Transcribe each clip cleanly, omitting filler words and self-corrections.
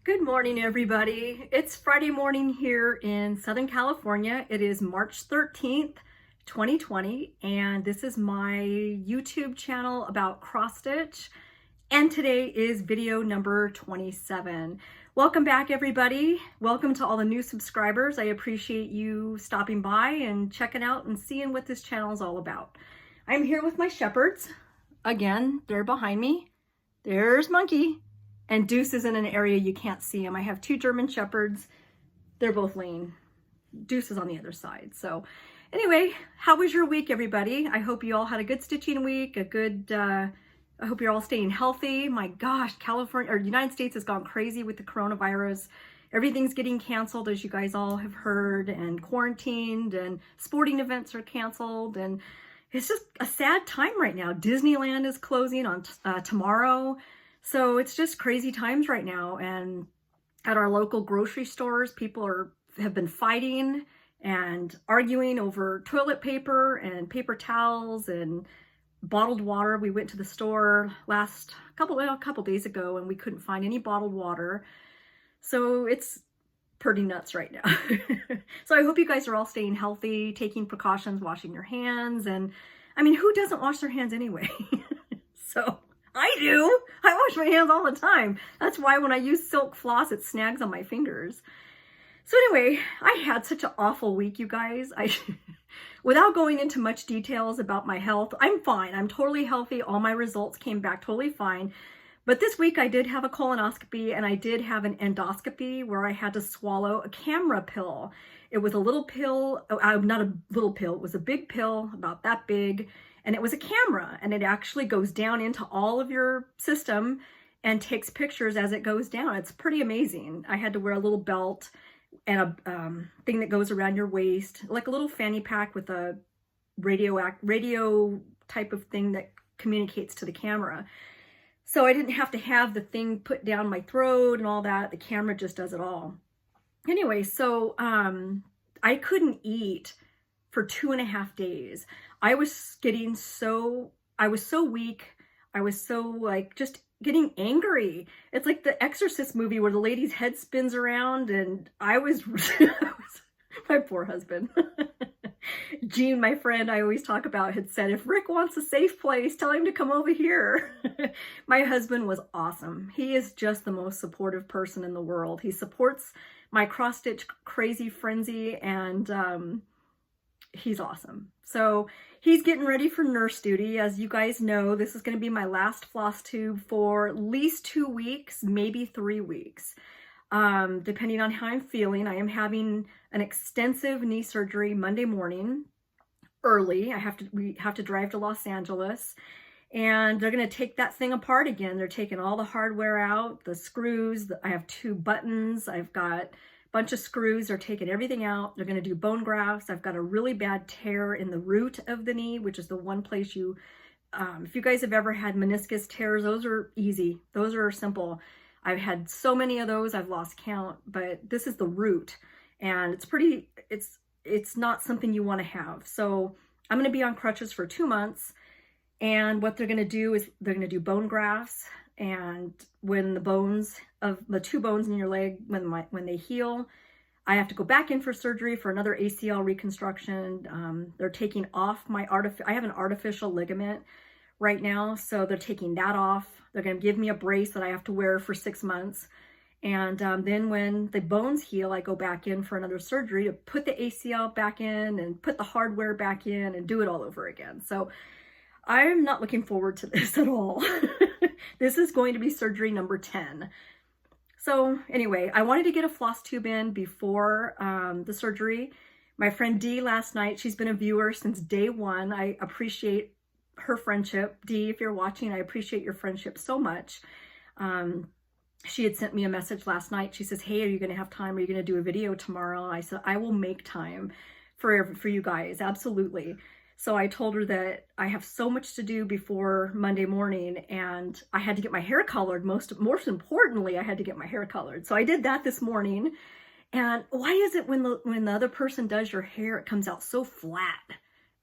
Good morning, everybody. It's Friday morning here in Southern California. It is March 13th, 2020, and this is my YouTube channel about cross stitch. And today is video number 27. Welcome back, everybody. Welcome to all the new subscribers. I appreciate you stopping by and checking out and seeing what this channel is all about. I'm here with my shepherds. Again, they're behind me. There's Monkey. And Deuce is in an area you can't see him. I have two German shepherds. They're both laying. Deuce is on the other side. So anyway, how was your week, everybody? I hope you all had a good stitching week, I hope you're all staying healthy. My gosh, California or United States has gone crazy with the coronavirus. Everything's getting canceled, as you guys all have heard, and quarantined, and sporting events are canceled. And it's just a sad time right now. Disneyland is closing on tomorrow. So it's just crazy times right now, and at our local grocery stores, people have been fighting and arguing over toilet paper and paper towels and bottled water. We went to the store a couple days ago, and we couldn't find any bottled water. So it's pretty nuts right now. So I hope you guys are all staying healthy, taking precautions, washing your hands, and I mean, who doesn't wash their hands anyway? So I do. I wash my hands all the time. That's why when I use silk floss, it snags on my fingers. So anyway, I had such an awful week, you guys. Without going into much details about my health, I'm fine. I'm totally healthy. All my results came back totally fine. But this week I did have a colonoscopy, and I did have an endoscopy where I had to swallow a camera pill. It was a little pill, not a little pill, it was a big pill, about that big. And it was a camera, and it actually goes down into all of your system and takes pictures as it goes down. It's pretty amazing. I had to wear a little belt and a thing that goes around your waist, like a little fanny pack with a radio type of thing that communicates to the camera. So I didn't have to have the thing put down my throat and all that. The camera just does it all. Anyway, so I couldn't eat for 2.5 days. I was so weak. I was so like just getting angry. It's like the Exorcist movie where the lady's head spins around, and I was my poor husband. Gene, my friend I always talk about, had said, if Rick wants a safe place, tell him to come over here. My husband was awesome. He is just the most supportive person in the world. He supports my cross-stitch crazy frenzy, and he's awesome. So he's getting ready for nurse duty. As you guys know, this is going to be my last floss tube for at least 2 weeks, maybe 3 weeks. Depending on how I'm feeling. I am having an extensive knee surgery Monday morning, early. We have to drive to Los Angeles, and they're going to take that thing apart again. They're taking all the hardware out, the screws. I have 2 buttons. I've got bunch of screws. They're taking everything out. They're going to do bone grafts. I've got a really bad tear in the root of the knee, which is the one place if you guys have ever had meniscus tears, those are easy. Those are simple. I've had so many of those, I've lost count, but this is the root, and it's not something you want to have. So I'm going to be on crutches for 2 months, and what they're going to do is they're going to do bone grafts. And when the 2 bones in your leg, when they heal, I have to go back in for surgery for another ACL reconstruction. They're taking off I have an artificial ligament right now, so they're taking that off. They're going to give me a brace that I have to wear for 6 months. And then when the bones heal, I go back in for another surgery to put the ACL back in and put the hardware back in and do it all over again. So I'm not looking forward to this at all. This is going to be surgery number 10. So anyway, I wanted to get a floss tube in before the surgery. My friend Dee last night, she's been a viewer since day one. I appreciate her friendship. Dee, if you're watching, I appreciate your friendship so much. She had sent me a message last night. She says, hey, are you going to have time? Are you going to do a video tomorrow? And I said, I will make time for you guys. Absolutely. So I told her that I have so much to do before Monday morning, and I had to get my hair colored. Most importantly, I had to get my hair colored. So I did that this morning. And why is it when the other person does your hair, it comes out so flat?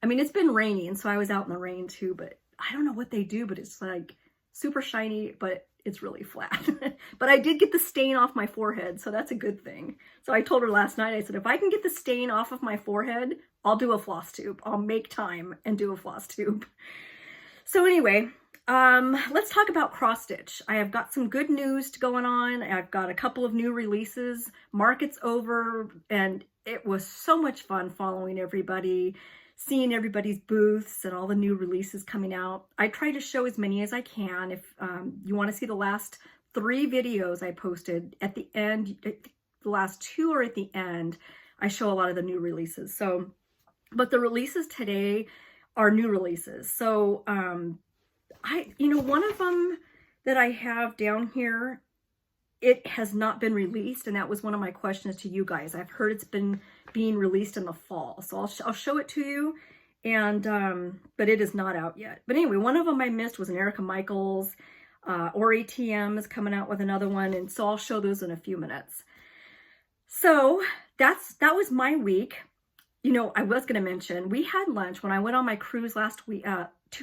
I mean, it's been raining, so I was out in the rain too, but I don't know what they do, but it's like super shiny, but it's really flat. But I did get the stain off my forehead, so that's a good thing. So I told her last night, I said, if I can get the stain off of my forehead, I'll do a floss tube. I'll make time and do a floss tube. So anyway, let's talk about cross stitch. I have got some good news going on. I've got a couple of new releases. Market's over, and it was so much fun following everybody, seeing everybody's booths and all the new releases coming out. I try to show as many as I can. If you want to see the last 3 videos I posted at the end, the last 2 are at the end, I show a lot of the new releases. So, but the releases today are new releases. So, one of them that I have down here, it has not been released, and that was one of my questions to you guys. I've heard it's been being released in the fall, so I'll show it to you, and but it is not out yet. But anyway, one of them I missed was an Erica Michaels, or ATM is coming out with another one, and so I'll show those in a few minutes. So that was my week. You know, I was going to mention, we had lunch when I went on my cruise last week,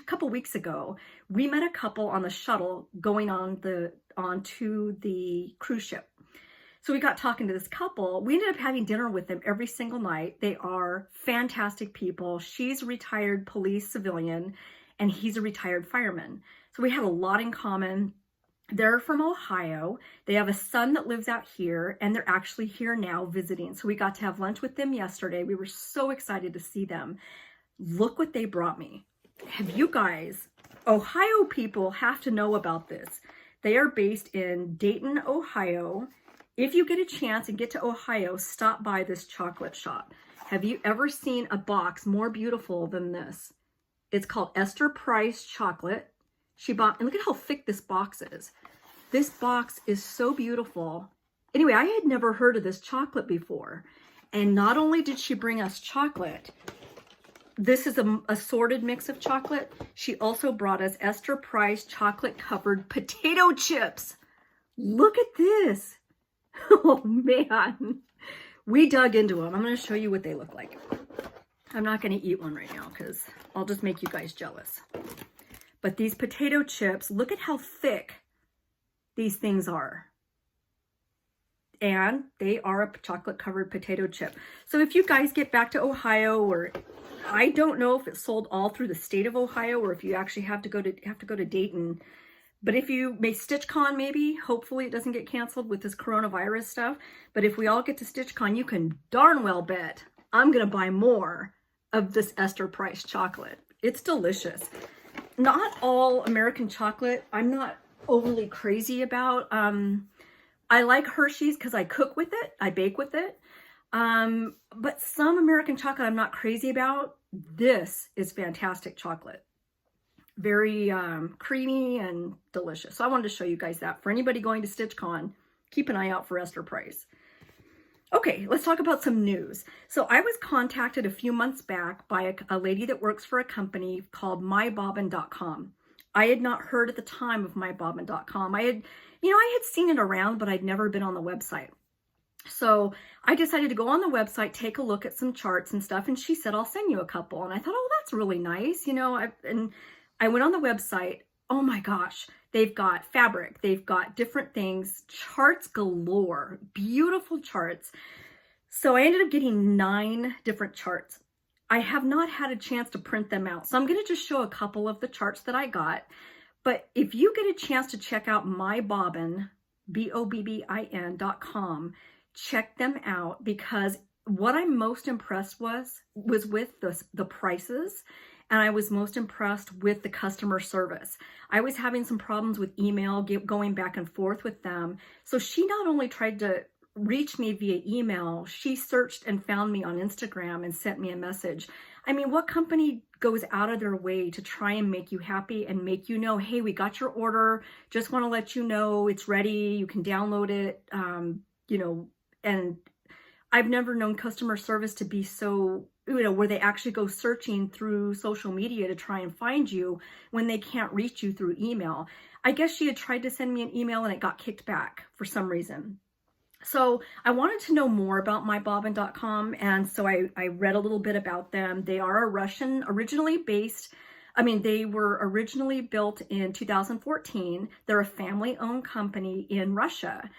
couple weeks ago. We met a couple on the shuttle going onto the cruise ship. So we got talking to this couple. We ended up having dinner with them every single night. They are fantastic people. She's a retired police civilian, and he's a retired fireman. So we have a lot in common. They're from Ohio. They have a son that lives out here, and they're actually here now visiting. So we got to have lunch with them yesterday. We were so excited to see them. Look what they brought me. Have you guys, Ohio people have to know about this. They are based in Dayton, Ohio. If you get a chance and get to Ohio, stop by this chocolate shop. Have you ever seen a box more beautiful than this? It's called Esther Price Chocolate. She bought, and look at how thick this box is. This box is so beautiful. Anyway, I had never heard of this chocolate before. And not only did she bring us chocolate, this is an assorted mix of chocolate. She also brought us Esther Price chocolate covered potato chips. Look at this. Oh man. We dug into them. I'm going to show you what they look like. I'm not going to eat one right now because I'll just make you guys jealous. But these potato chips, look at how thick these things are. And they are a chocolate covered potato chip. So if you guys get back to Ohio, or I don't know if it's sold all through the state of Ohio, or if you actually have to go to Dayton. But if you may StitchCon, maybe, hopefully it doesn't get canceled with this coronavirus stuff. But if we all get to StitchCon, you can darn well bet I'm going to buy more of this Esther Price chocolate. It's delicious. Not all American chocolate I'm not overly crazy about. I like Hershey's because I cook with it. I bake with it. But some American chocolate I'm not crazy about. This is fantastic chocolate. Very creamy and delicious. So I wanted to show you guys that. For anybody going to StitchCon, keep an eye out for Esther Price. Okay, let's talk about some news. So I was contacted a few months back by a lady that works for a company called mybobbin.com. I had not heard at the time of mybobbin.com. I had seen it around, but I'd never been on the website. So I decided to go on the website, take a look at some charts and stuff, and she said, I'll send you a couple. And I thought, oh, that's really nice. And I went on the website. Oh my gosh, they've got fabric, they've got different things, charts galore, beautiful charts. So I ended up getting 9 different charts. I have not had a chance to print them out. So I'm going to just show a couple of the charts that I got. But if you get a chance to check out mybobbin, BOBBIN.com, check them out, because what I'm most impressed was with the prices. And I was most impressed with the customer service. I was having some problems with email, going back and forth with them. So she not only tried to reach me via email, she searched and found me on Instagram and sent me a message. I mean, what company goes out of their way to try and make you happy and make you know, hey, we got your order. Just want to let you know it's ready. You can download it, and I've never known customer service to be so, where they actually go searching through social media to try and find you when they can't reach you through email. I guess she had tried to send me an email and it got kicked back for some reason. So I wanted to know more about mybobbin.com, and so I read a little bit about them. They are a Russian, originally based I mean, they were originally built in 2014. They're a family-owned company in Russia.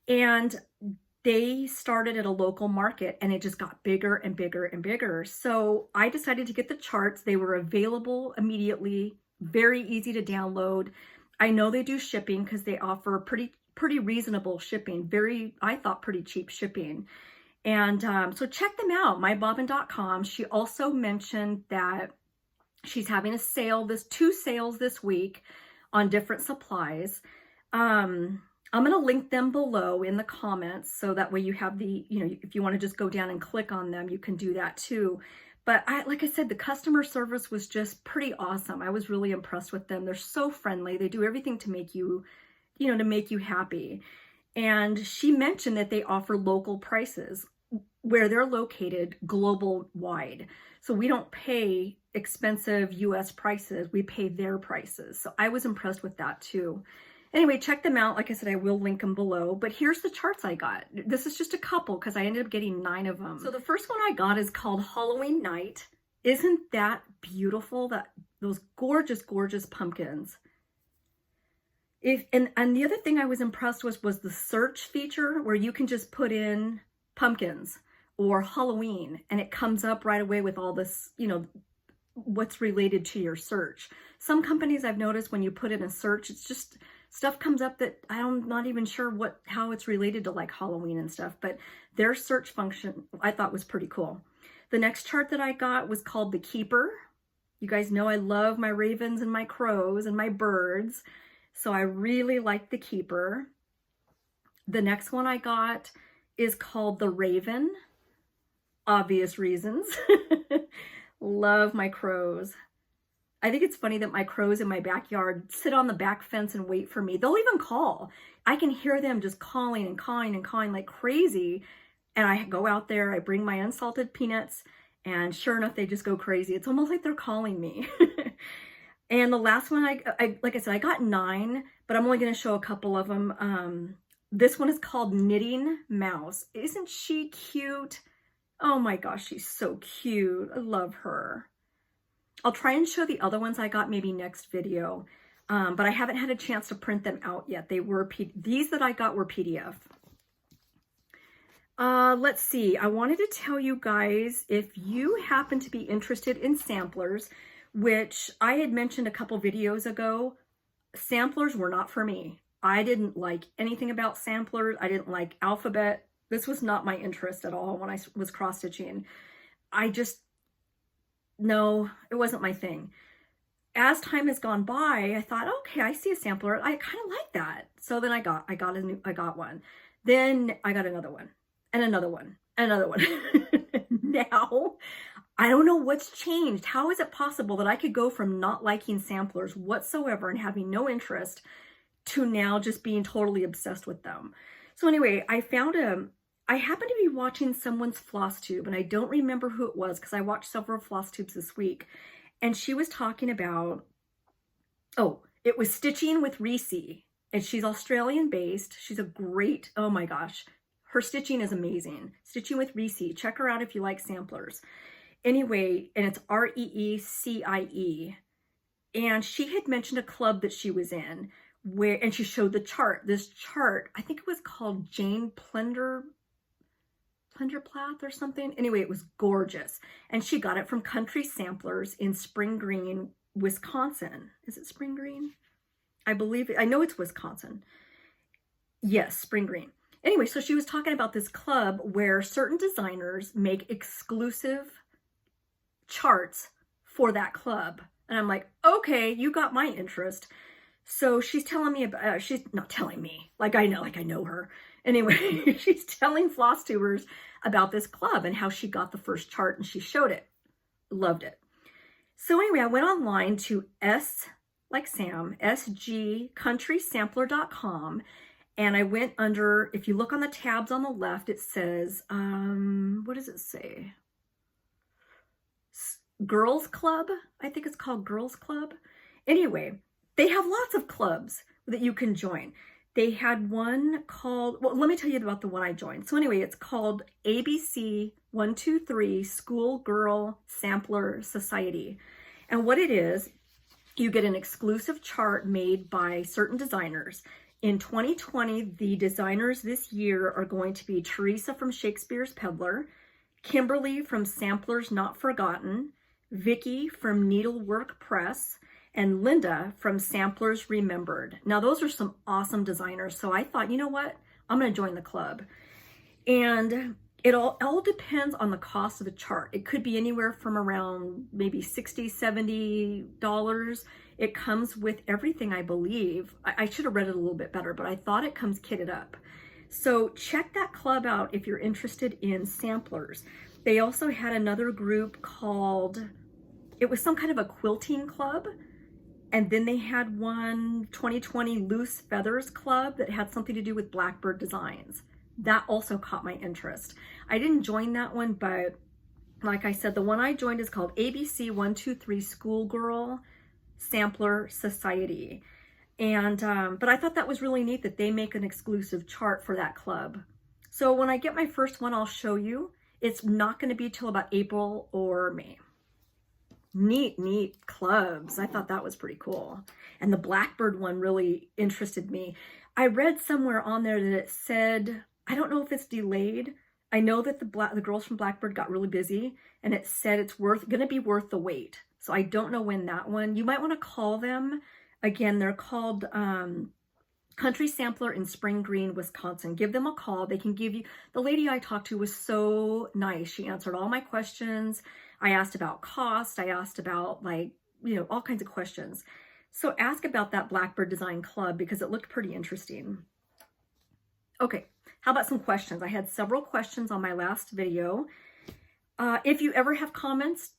And they started at a local market and it just got bigger and bigger and bigger. So I decided to get the charts. They were available immediately, very easy to download. I know they do shipping because they offer pretty reasonable shipping, I thought pretty cheap shipping. And so check them out, mybobbin.com. She also mentioned that she's having a sale, two sales this week on different supplies. I'm going to link them below in the comments so that way you have if you want to just go down and click on them, you can do that too. But like I said, the customer service was just pretty awesome. I was really impressed with them. They're so friendly. They do everything to make you, to make you happy. And she mentioned that they offer local prices where they're located global wide. So we don't pay expensive US prices. We pay their prices. So I was impressed with that too. Anyway, check them out. Like I said, I will link them below, but here's the charts I got. This is just a couple because I ended up getting 9 of them. So the first one I got is called Halloween Night. Isn't that beautiful? Those gorgeous, gorgeous pumpkins. And the other thing I was impressed with was the search feature where you can just put in pumpkins or Halloween and it comes up right away with all this, what's related to your search. Some companies I've noticed when you put in a search, it's just stuff comes up that I'm not even sure how it's related to like Halloween and stuff, but their search function I thought was pretty cool. The next chart that I got was called The Keeper. You guys know I love my ravens and my crows and my birds, so I really like The Keeper. The next one I got is called The Raven. Obvious reasons. Love my crows. I think it's funny that my crows in my backyard sit on the back fence and wait for me. They'll even call. I can hear them just calling and calling and calling like crazy. And I go out there, I bring my unsalted peanuts, and sure enough, they just go crazy. It's almost like they're calling me. And the last one, like I said, I got 9, but I'm only going to show a couple of them. This one is called Knitting Mouse. Isn't she cute? Oh my gosh, she's so cute. I love her. I'll try and show the other ones I got maybe next video, but I haven't had a chance to print them out yet. These that I got were PDF. Let's see. I wanted to tell you guys, if you happen to be interested in samplers, which I had mentioned a couple videos ago, samplers were not for me. I didn't like anything about samplers. I didn't like alphabet. This was not my interest at all when I was cross-stitching. No, it wasn't my thing. As time has gone by, I thought, okay, I see a sampler. I kind of like that. So then I got one. Then I got another one and another one and another one. Now, I don't know what's changed. How is it possible that I could go from not liking samplers whatsoever and having no interest to now just being totally obsessed with them? So anyway, I happened to be watching someone's floss tube, and I don't remember who it was because I watched several floss tubes this week. And she was talking about, it was Stitching with Reecie. And she's Australian based. She's a great, oh my gosh, her stitching is amazing. Stitching with Reecie. Check her out if you like samplers. Anyway, and it's Reecie. And she had mentioned a club that she was in and she showed the chart. This chart, I think it was called Jane Plenderplath or something. Anyway, it was gorgeous. And she got it from Country Samplers in Spring Green, Wisconsin. Is it Spring Green? I know it's Wisconsin. Yes, Spring Green. Anyway, so she was talking about this club where certain designers make exclusive charts for that club. And I'm like, okay, you got my interest. So she's telling me about, she's not telling me, like I know her. Anyway, she's telling Flosstubers about this club and how she got the first chart and she showed it. Loved it. So anyway, I went online to sgcountrysampler.com, and I went under, if you look on the tabs on the left, it says, what does it say? Girls Club? I think it's called Girls Club. Anyway, they have lots of clubs that you can join. They had one called, well, let me tell you about the one I joined. So anyway, it's called ABC 123 School Girl Sampler Society. And what it is, you get an exclusive chart made by certain designers. In 2020, the designers this year are going to be Teresa from Shakespeare's Peddler, Kimberly from Samplers Not Forgotten, Vicky from Needlework Press, and Linda from Samplers Remembered. Now, those are some awesome designers. So I thought, you know what? I'm going to join the club. And it all depends on the cost of the chart. It could be anywhere from around maybe $60, $70. It comes with everything, I believe. I should have read it a little bit better, but I thought it comes kitted up. So check that club out if you're interested in samplers. They also had another group called, it was some kind of a quilting club. And then they had one 2020 Loose Feathers Club that had something to do with Blackbird designs. That also caught my interest. I didn't join that one, but like I said, the one I joined is called ABC 123 Schoolgirl Sampler Society. And, but I thought that was really neat that they make an exclusive chart for that club. So when I get my first one, I'll show you. It's not going to be till about April or May. Neat clubs. I thought that was pretty cool. And the Blackbird one really interested me. I read somewhere on there that it said, I don't know if it's delayed. I know that the girls from Blackbird got really busy, and it said it's going to be worth the wait. So I don't know when that one. You might want to call them. Again, they're called Country Sampler in Spring Green, Wisconsin. Give them a call. They can give you, the lady I talked to was so nice. She answered all my questions. I asked about cost. I asked about all kinds of questions. So ask about that Blackbird Design Club because it looked pretty interesting. Okay, how about some questions? I had several questions on my last video. If you ever have comments,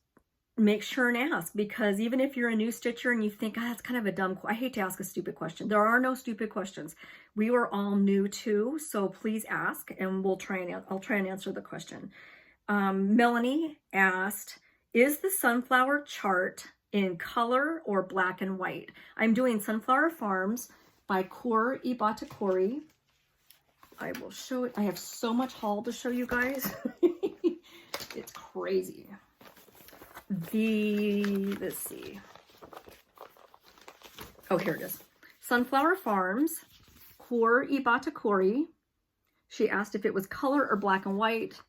make sure and ask, because even if you're a new stitcher and you think, that's kind of a dumb, I hate to ask a stupid question. There are no stupid questions. We were all new too, so please ask and I'll try and answer the question. Melanie asked, is the sunflower chart in color or black and white? I'm doing Sunflower Farms by Kor Ibatakori. I will show it. I have so much haul to show you guys. It's crazy. Let's see. Oh, here it is. Sunflower Farms, Kor Ibatakori. She asked if it was color or black and white.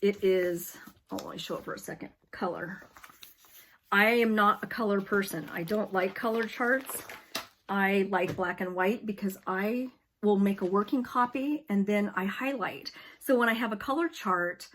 It is, let me show it for a second. Color. I am not a color person. I don't like color charts. I like black and white because I will make a working copy and then I highlight. So when I have a color chart,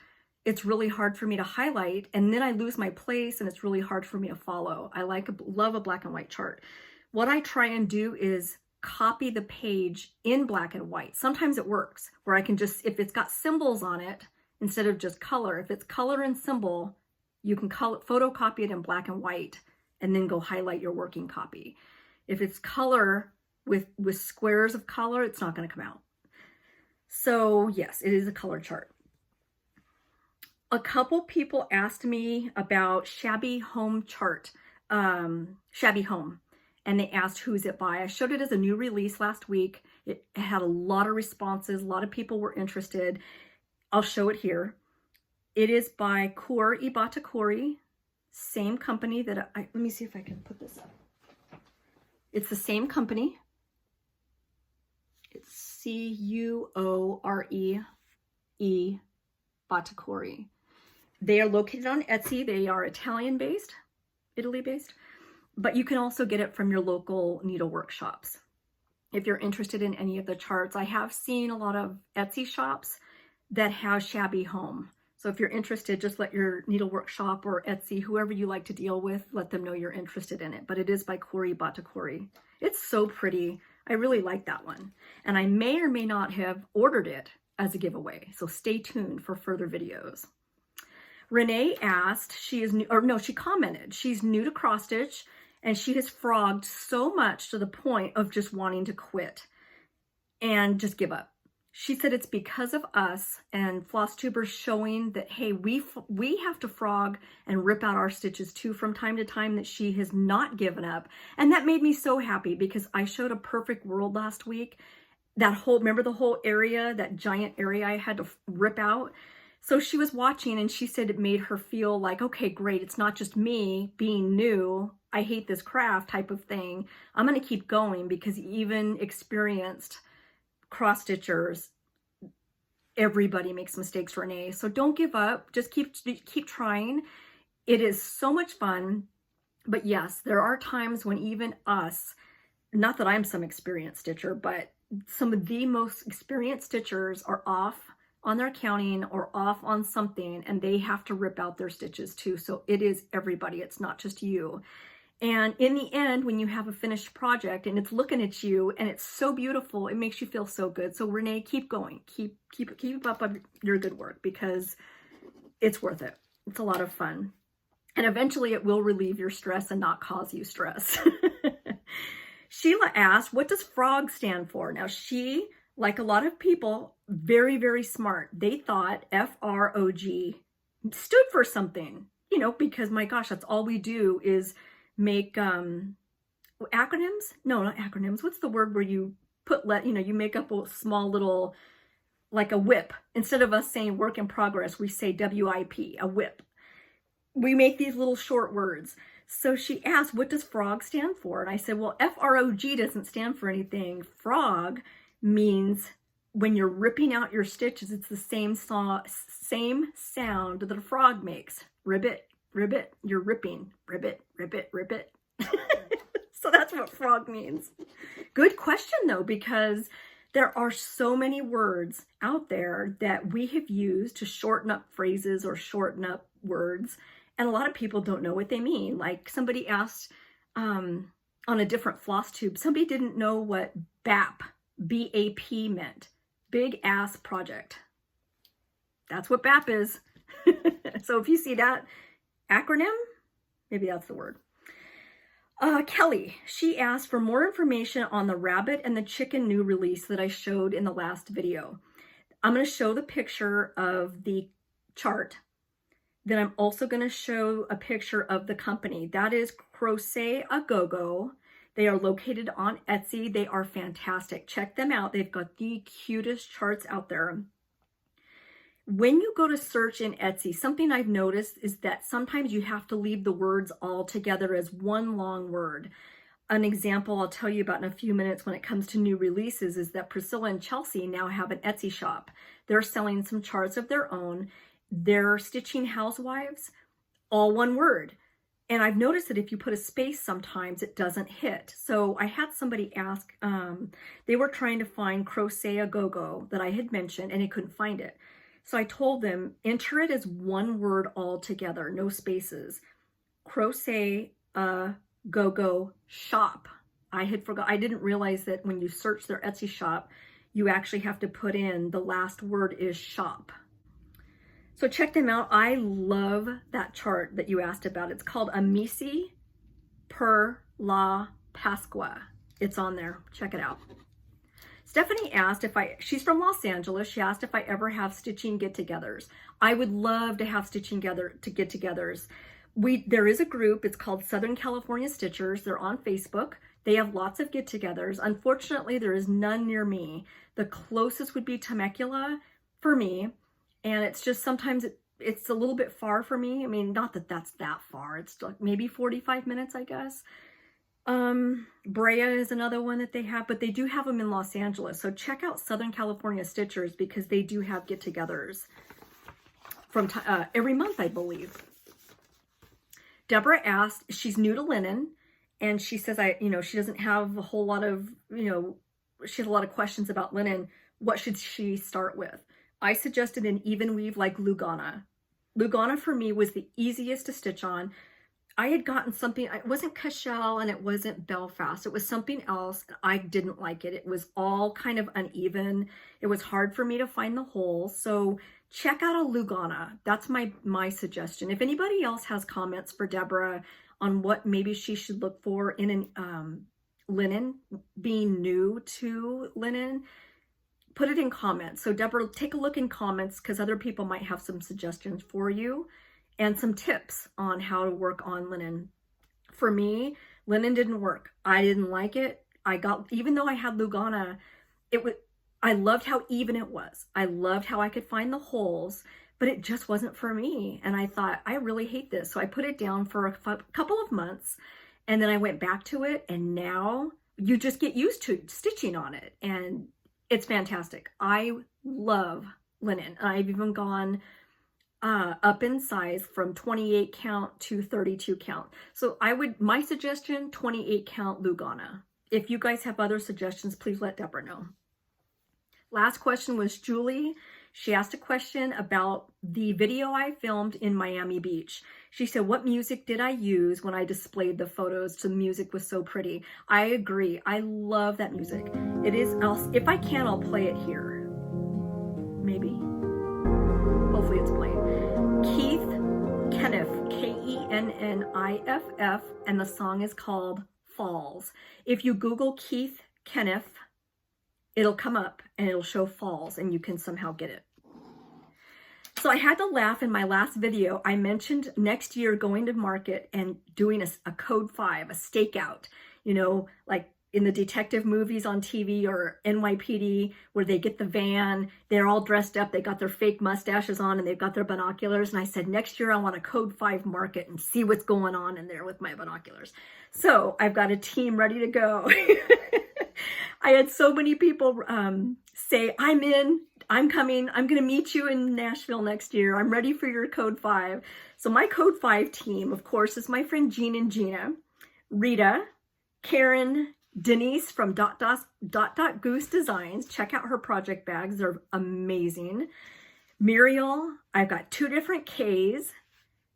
it's really hard for me to highlight and then I lose my place and it's really hard for me to follow. I love a black and white chart. What I try and do is copy the page in black and white. Sometimes it works where I can just, if it's got symbols on it, instead of just color, if it's color and symbol, you can photocopy it in black and white and then go highlight your working copy. If it's color with squares of color, it's not going to come out. So yes, it is a color chart. A couple people asked me about Shabby Home chart, Shabby Home, and they asked who's it by. I showed it as a new release last week. It had a lot of responses. A lot of people were interested. I'll show it here. It is by Kor Ibatakori, same company that let me see if I can put this up. It's the same company. It's C-U-O-R-E Batakori. They are located on Etsy. They are Italian-based, Italy-based, but you can also get it from your local needlework shops. If you're interested in any of the charts, I have seen a lot of Etsy shops that have Shabby Home. So if you're interested, just let your needlework shop or Etsy, whoever you like to deal with, let them know you're interested in it. But it is by Kor Ibatakori. It's so pretty. I really like that one. And I may or may not have ordered it as a giveaway. So stay tuned for further videos. Renee asked, she commented, she's new to cross stitch and she has frogged so much to the point of just wanting to quit and just give up. She said it's because of us and Flosstubers showing that, hey, we have to frog and rip out our stitches too from time to time, that she has not given up. And that made me so happy because I showed a perfect world last week. Remember the whole area, that giant area I had to rip out? So she was watching and she said it made her feel like, okay, great. It's not just me being new. I hate this craft type of thing, I'm going to keep going, because even experienced cross stitchers, everybody makes mistakes, Renee. So don't give up. Just keep trying. It is so much fun. But yes, there are times when even us, not that I'm some experienced stitcher, but some of the most experienced stitchers are off on their counting or off on something, and they have to rip out their stitches too. So it is everybody. It's not just you. And in the end, when you have a finished project and it's looking at you and it's so beautiful, it makes you feel so good. So Renee, keep going. Keep up your good work, because it's worth it. It's a lot of fun. And eventually it will relieve your stress and not cause you stress. Sheila asked, what does FROG stand for? Now she, like a lot of people, very, very smart. They thought F-R-O-G stood for something, you know, because my gosh, that's all we do is make acronyms. No, not acronyms. What's the word where you put, you make up a small little, like a WIP. Instead of us saying work in progress, we say WIP, a WIP. We make these little short words. So she asked, what does FROG stand for? And I said, well, F-R-O-G doesn't stand for anything. FROG means when you're ripping out your stitches, it's the same sound that a frog makes. Ribbit, ribbit, you're ripping. Ribbit, ribbit, ribbit. So that's what FROG means. Good question though, because there are so many words out there that we have used to shorten up phrases or shorten up words. And a lot of people don't know what they mean. Like somebody asked on a different floss tube, somebody didn't know what BAP, B-A-P meant. Big ass project. That's what BAP is. So if you see that acronym, maybe that's the word. Kelly, she asked for more information on the rabbit and the chicken new release that I showed in the last video. I'm going to show the picture of the chart. Then I'm also going to show a picture of the company. That is Crochet A Go-Go. They are located on Etsy. They are fantastic. Check them out. They've got the cutest charts out there. When you go to search in Etsy, something I've noticed is that sometimes you have to leave the words all together as one long word. An example I'll tell you about in a few minutes when it comes to new releases is that Priscilla and Chelsea now have an Etsy shop. They're selling some charts of their own. They're stitching Housewives, all one word. And I've noticed that if you put a space, sometimes it doesn't hit. So I had somebody ask, they were trying to find Crochet A Go-Go that I had mentioned, and they couldn't find it. So I told them, enter it as one word all together, no spaces. Crochet A Go-Go shop. I didn't realize that when you search their Etsy shop, you actually have to put in the last word is shop. So check them out. I love that chart that you asked about. It's called Amici per la Pasqua. It's on there. Check it out. Stephanie asked she's from Los Angeles. She asked if I ever have stitching get-togethers. I would love to have stitching get-togethers. There is a group. It's called Southern California Stitchers. They're on Facebook. They have lots of get-togethers. Unfortunately, there is none near me. The closest would be Temecula for me. And it's just sometimes it's a little bit far for me. I mean, not that that's that far. It's like maybe 45 minutes, I guess. Brea is another one that they have, but they do have them in Los Angeles. So check out Southern California Stitchers because they do have get-togethers from every month, I believe. Deborah asked, she's new to linen, and she says, she doesn't have a whole lot of, she has a lot of questions about linen. What should she start with? I suggested an even weave like Lugana. Lugana for me was the easiest to stitch on. I had gotten something, it wasn't Cashel and it wasn't Belfast. It was something else. I didn't like it. It was all kind of uneven. It was hard for me to find the holes. So check out a Lugana. That's my suggestion. If anybody else has comments for Deborah on what maybe she should look for in an linen, being new to linen, put it in comments. So Deborah, take a look in comments because other people might have some suggestions for you and some tips on how to work on linen. For me, linen didn't work. I didn't like it. Even though I had Lugana, I loved how even it was. I loved how I could find the holes, but it just wasn't for me. And I thought, I really hate this. So I put it down for a couple of months. And then I went back to it, and now you just get used to stitching on it, and it's fantastic. I love linen. I've even gone up in size from 28 count to 32 count. So my suggestion, 28 count Lugana. If you guys have other suggestions, please let Deborah know. Last question was Julie. She asked a question about the video I filmed in Miami Beach. She said, what music did I use when I displayed the photos? The music was so pretty. I agree. I love that music. It is, if I can, I'll play it here. Maybe. Hopefully it's playing. Keith Keniff, K-E-N-N-I-F-F, and the song is called Falls. If you Google Keith Keniff, it'll come up and it'll show Falls, and you can somehow get it. So I had to laugh in my last video. I mentioned next year going to market and doing a code 5, a stakeout, you know, like in the detective movies on TV or NYPD, where they get the van, they're all dressed up, they got their fake mustaches on, and they've got their binoculars. And I said, next year I want a code 5 market and see what's going on in there with my binoculars. So I've got a team ready to go. I had so many people say, I'm in, I'm coming, I'm going to meet you in Nashville next year. I'm ready for your code 5. So my code 5 team, of course, is my friend Jean and Gina, Rita, Karen, Denise from Goose Designs. Check out her project bags. They're amazing. Muriel, I've got 2 different Ks.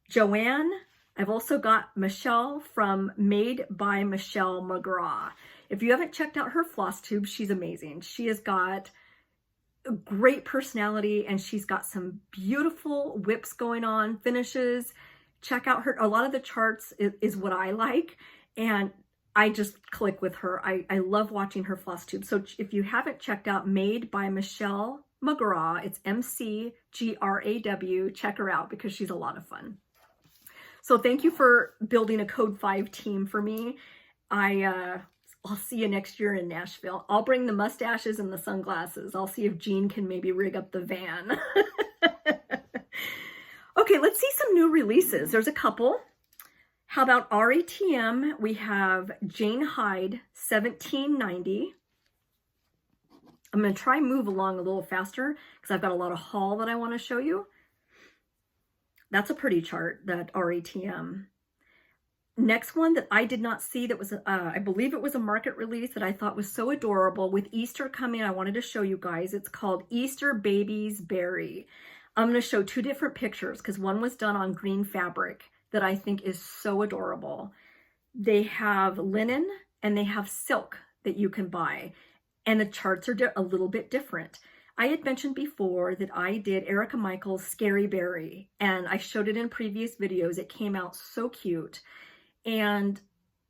Joanne, I've also got Michelle from Made by Michelle McGraw. If you haven't checked out her Flosstubes, she's amazing. She has got a great personality, and she's got some beautiful whips going on, finishes. Check out her. A lot of the charts is what I like, and I just click with her. I love watching her Flosstube. So if you haven't checked out Made by Michelle McGraw, it's McGraw. Check her out because she's a lot of fun. So thank you for building a code 5 team for me. I'll see you next year in Nashville. I'll bring the mustaches and the sunglasses. I'll see if Jean can maybe rig up the van. Okay, let's see some new releases. There's a couple. How about RETM? We have Jane Hyde, 1790. I'm going to try and move along a little faster because I've got a lot of haul that I want to show you. That's a pretty chart, that RETM. Next one that I did not see, that was, I believe it was a market release that I thought was so adorable. With Easter coming, I wanted to show you guys. It's called Easter Baby's Berry. I'm going to show 2 different pictures because one was done on green fabric that I think is so adorable. They have linen and they have silk that you can buy, and the charts are a little bit different. I had mentioned before that I did Erica Michael's Scary Berry, and I showed it in previous videos. It came out so cute. And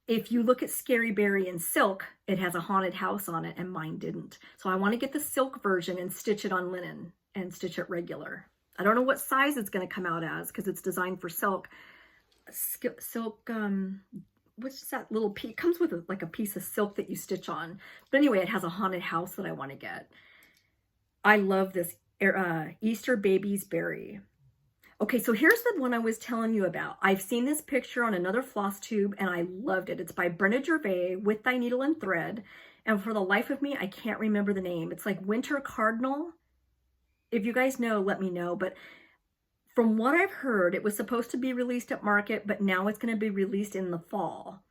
if you look at Scary Berry in silk, it has a haunted house on it, and mine didn't. So I want to get the silk version and stitch it on linen and stitch it regular. I don't know what size it's going to come out as because it's designed for silk. Silk, what's that little piece? It comes with like a piece of silk that you stitch on. But anyway, it has a haunted house that I want to get. I love this Easter Baby's Berry. Okay, so here's the one I was telling you about. I've seen this picture on another Flosstube, and I loved it. It's by Brenna Gervais with Thy Needle and Thread. And for the life of me, I can't remember the name. It's like Winter Cardinal. If you guys know, let me know. But from what I've heard, it was supposed to be released at market, but now it's going to be released in the fall.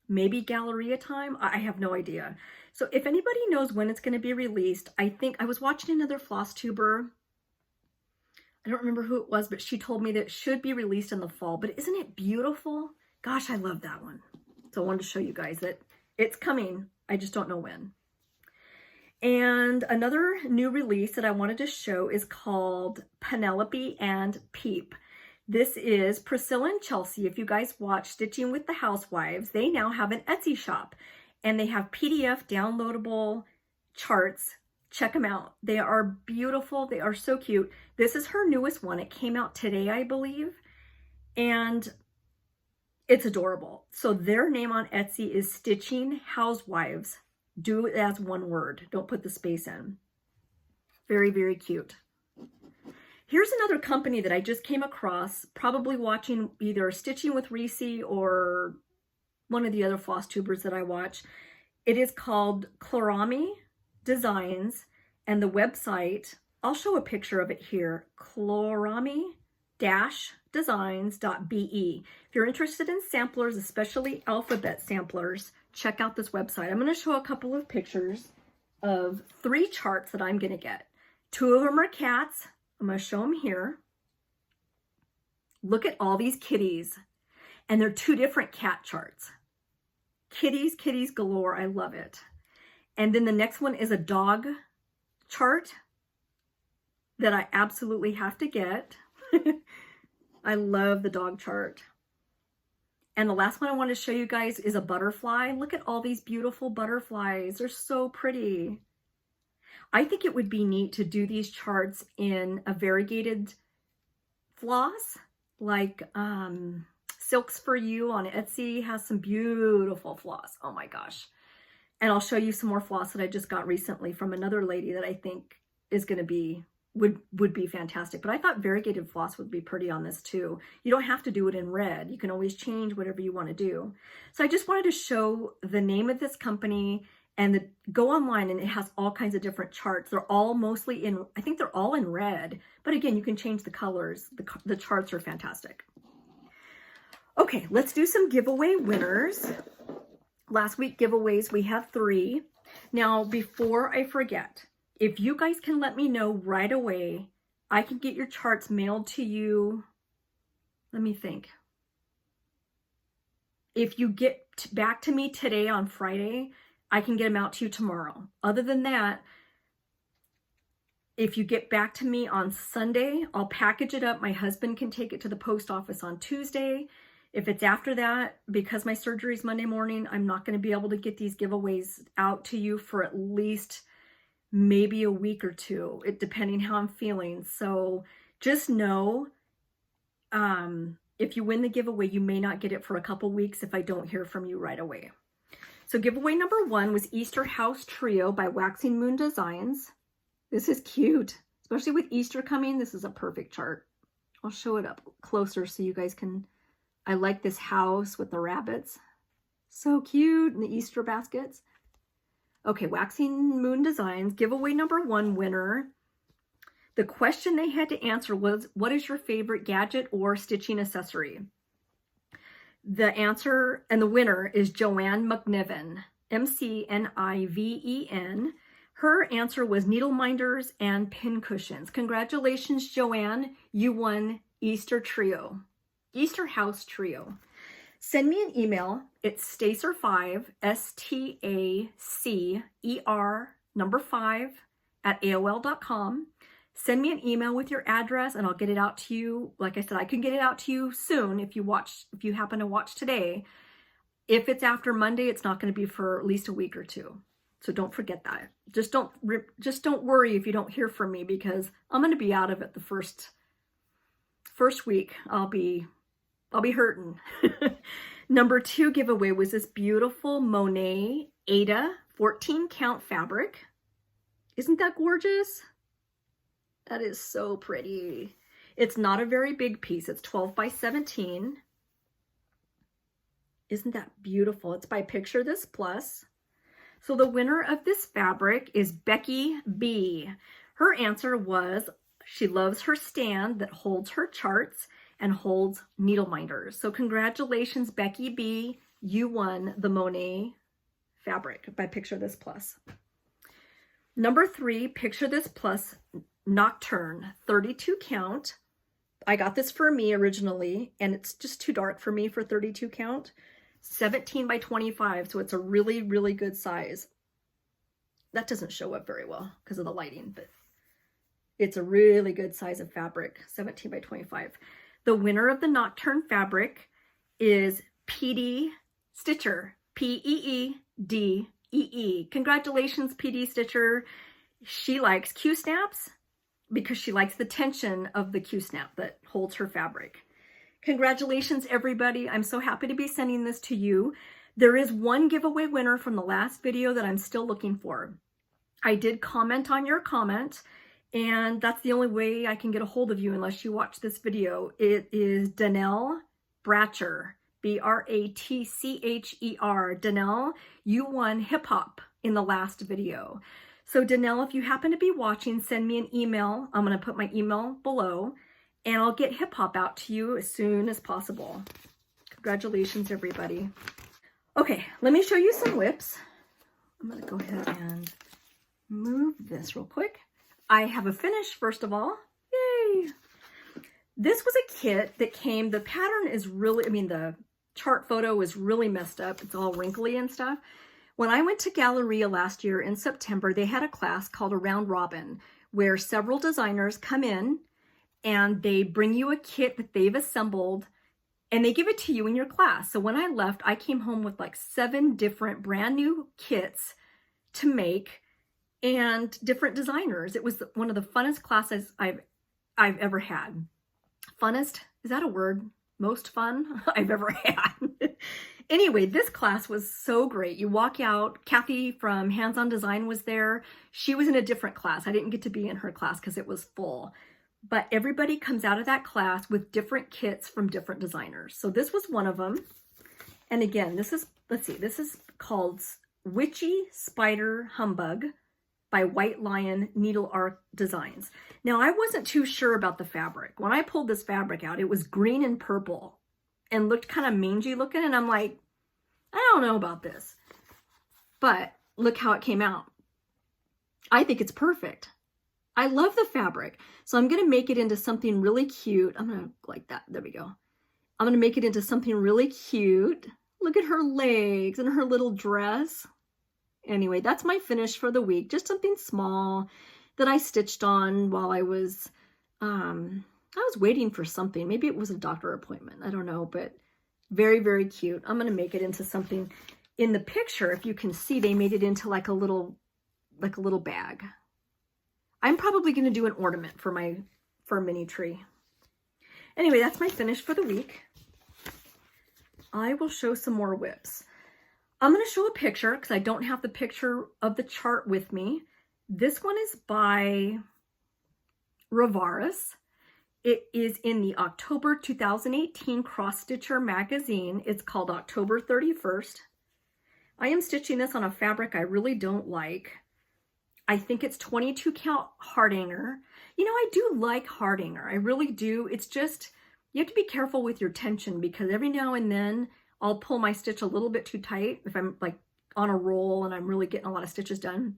Maybe Galleria time? I have no idea. So if anybody knows when it's going to be released, I think I was watching another Flosstuber. I don't remember who it was, but she told me that it should be released in the fall. But isn't it beautiful? Gosh, I love that one. So I wanted to show you guys that it's coming. I just don't know when. And another new release that I wanted to show is called Penelope and Peep. This is Priscilla and Chelsea. If you guys watch Stitching with the Housewives, they now have an Etsy shop. And they have PDF downloadable charts. Check them out. They are beautiful. They are so cute. This is her newest one. It came out today, I believe. And it's adorable. So their name on Etsy is Stitching Housewives. Do it as one word. Don't put the space in. Very, very cute. Here's another company that I just came across, probably watching either Stitching with Reecie or one of the other floss tubers that I watch. It is called Chlorami Designs, and the website, I'll show a picture of it here, chlorami-designs.be. If you're interested in samplers, especially alphabet samplers, check out this website. I'm going to show a couple of pictures of 3 charts that I'm going to get. 2 of them are cats. I'm going to show them here. Look at all these kitties. And they're 2 different cat charts. Kitties, kitties galore. I love it. And then the next one is a dog chart that I absolutely have to get. I love the dog chart. And the last one I want to show you guys is a butterfly. Look at all these beautiful butterflies. They're so pretty. I think it would be neat to do these charts in a variegated floss, like Silks for You on Etsy has some beautiful floss. Oh my gosh. And I'll show you some more floss that I just got recently from another lady that I think is going to be, would be fantastic. But I thought variegated floss would be pretty on this too. You don't have to do it in red. You can always change whatever you want to do. So I just wanted to show the name of this company, and go online, and it has all kinds of different charts. They're all mostly in, I think they're all in red, but again, you can change the colors. The charts are fantastic. Okay, let's do some giveaway winners. Last week giveaways, we have 3. Now, before I forget, if you guys can let me know right away, I can get your charts mailed to you. Let me think. If you get back to me today on Friday, I can get them out to you tomorrow. Other than that, if you get back to me on Sunday, I'll package it up. My husband can take it to the post office on Tuesday. If it's after that, because my surgery is Monday morning, I'm not going to be able to get these giveaways out to you for at least maybe a week or 2, depending how I'm feeling. So just know, if you win the giveaway, you may not get it for a couple weeks if I don't hear from you right away. So giveaway number 1 was Easter House Trio by Waxing Moon Designs. This is cute, especially with Easter coming. This is a perfect chart. I'll show it up closer so you guys can. I like this house with the rabbits. So cute, and the Easter baskets. Okay, Waxing Moon Designs, giveaway number 1 winner. The question they had to answer was, what is your favorite gadget or stitching accessory? The answer and the winner is Joanne McNiven, M-C-N-I-V-E-N. Her answer was needle minders and pin cushions. Congratulations, Joanne. You won Easter Trio, Easter House Trio. Send me an email. It's Stacer5, S-T-A-C-E-R, number 5, at AOL.com. Send me an email with your address and I'll get it out to you. Like I said, I can get it out to you soon if you happen to watch today. If it's after Monday, it's not going to be for at least a week or 2. So don't forget that. Just don't worry if you don't hear from me, because I'm going to be out of it the first week. I'll be hurting. Number 2 giveaway was this beautiful Monet Ada 14 count fabric. Isn't that gorgeous? That is so pretty. It's not a very big piece. It's 12 by 17. Isn't that beautiful? It's by Picture This Plus. So the winner of this fabric is Becky B. Her answer was she loves her stand that holds her charts and holds needle minders. So congratulations, Becky B. You won the Monet fabric by Picture This Plus. Number 3, Picture This Plus Nocturne 32 count. I got this for me originally, and it's just too dark for me for 32 count. 17 by 25, so it's a really, really good size. That doesn't show up very well because of the lighting, but it's a really good size of fabric, 17 by 25. The winner of the Nocturne fabric is PD Stitcher, P-E-E-D-E-E. Congratulations, PD Stitcher. She likes Q-snaps because she likes the tension of the Q-snap that holds her fabric. Congratulations, everybody. I'm so happy to be sending this to you. There is one giveaway winner from the last video that I'm still looking for. I did comment on your comment, and that's the only way I can get a hold of you unless you watch this video. It is Danelle Bratcher, B-R-A-T-C-H-E-R, Danelle. You won hip hop in the last video. So Danelle, if you happen to be watching, send me an email. I'm going to put my email below, and I'll get hip hop out to you as soon as possible. Congratulations, everybody. Okay, let me show you some whips. I'm going to go ahead and move this real quick. I have a finish, first of all. Yay! This was a kit that came, the pattern is really, I mean, the chart photo is really messed up. It's all wrinkly and stuff. When I went to Galleria last year in September, they had a class called a Round Robin, where several designers come in and they bring you a kit that they've assembled and they give it to you in your class. So when I left, I came home with like 7 different brand new kits to make and different designers. It was one of the funnest classes I've ever had. Funnest, is that a word? Most fun I've ever had. Anyway, this class was so great. You walk out, Kathy from Hands On Design was there. She was in a different class. I didn't get to be in her class because it was full. But everybody comes out of that class with different kits from different designers. So this was one of them. And again, this is, let's see, this is called Witchy Spider Humbug by White Lion Needle Art Designs. Now, I wasn't too sure about the fabric. When I pulled this fabric out, it was green and purple and looked kind of mangy looking. And I'm like, I don't know about this. But look how it came out. I think it's perfect. I love the fabric. So I'm going to make it into something really cute. I'm going to like that. There we go. I'm going to make it into something really cute. Look at her legs and her little dress. Anyway, that's my finish for the week. Just something small that I stitched on while I was waiting for something. Maybe it was a doctor appointment. I don't know, but very, very cute. I'm going to make it into something. In the picture, if you can see, they made it into like a little bag. I'm probably going to do an ornament for a mini tree. Anyway, that's my finish for the week. I will show some more whips. I'm going to show a picture because I don't have the picture of the chart with me. This one is by Ravaris. It is in the October 2018 Cross Stitcher magazine. It's called October 31st. I am stitching this on a fabric I really don't like. I think it's 22 count Hardanger. You know, I do like Hardanger. I really do. It's just, you have to be careful with your tension because every now and then I'll pull my stitch a little bit too tight if I'm like on a roll and I'm really getting a lot of stitches done.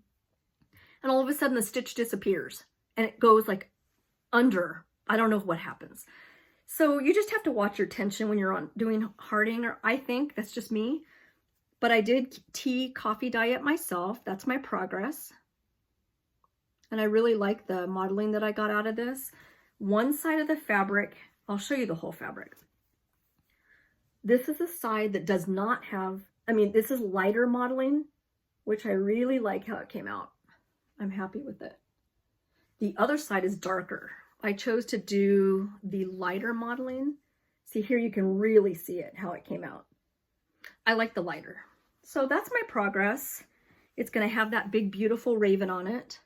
And all of a sudden the stitch disappears and it goes like under. I don't know what happens. So you just have to watch your tension when you're doing Hardanger. I think that's just me. But I did tea coffee dye it myself. That's my progress. And I really like the modeling that I got out of this. One side of the fabric, I'll show you the whole fabric. This is a side that does not have, I mean, this is lighter modeling, which I really like how it came out. I'm happy with it. The other side is darker. I chose to do the lighter modeling. See here, you can really see it, how it came out. I like the lighter. So that's my progress. It's going to have that big, beautiful raven on it.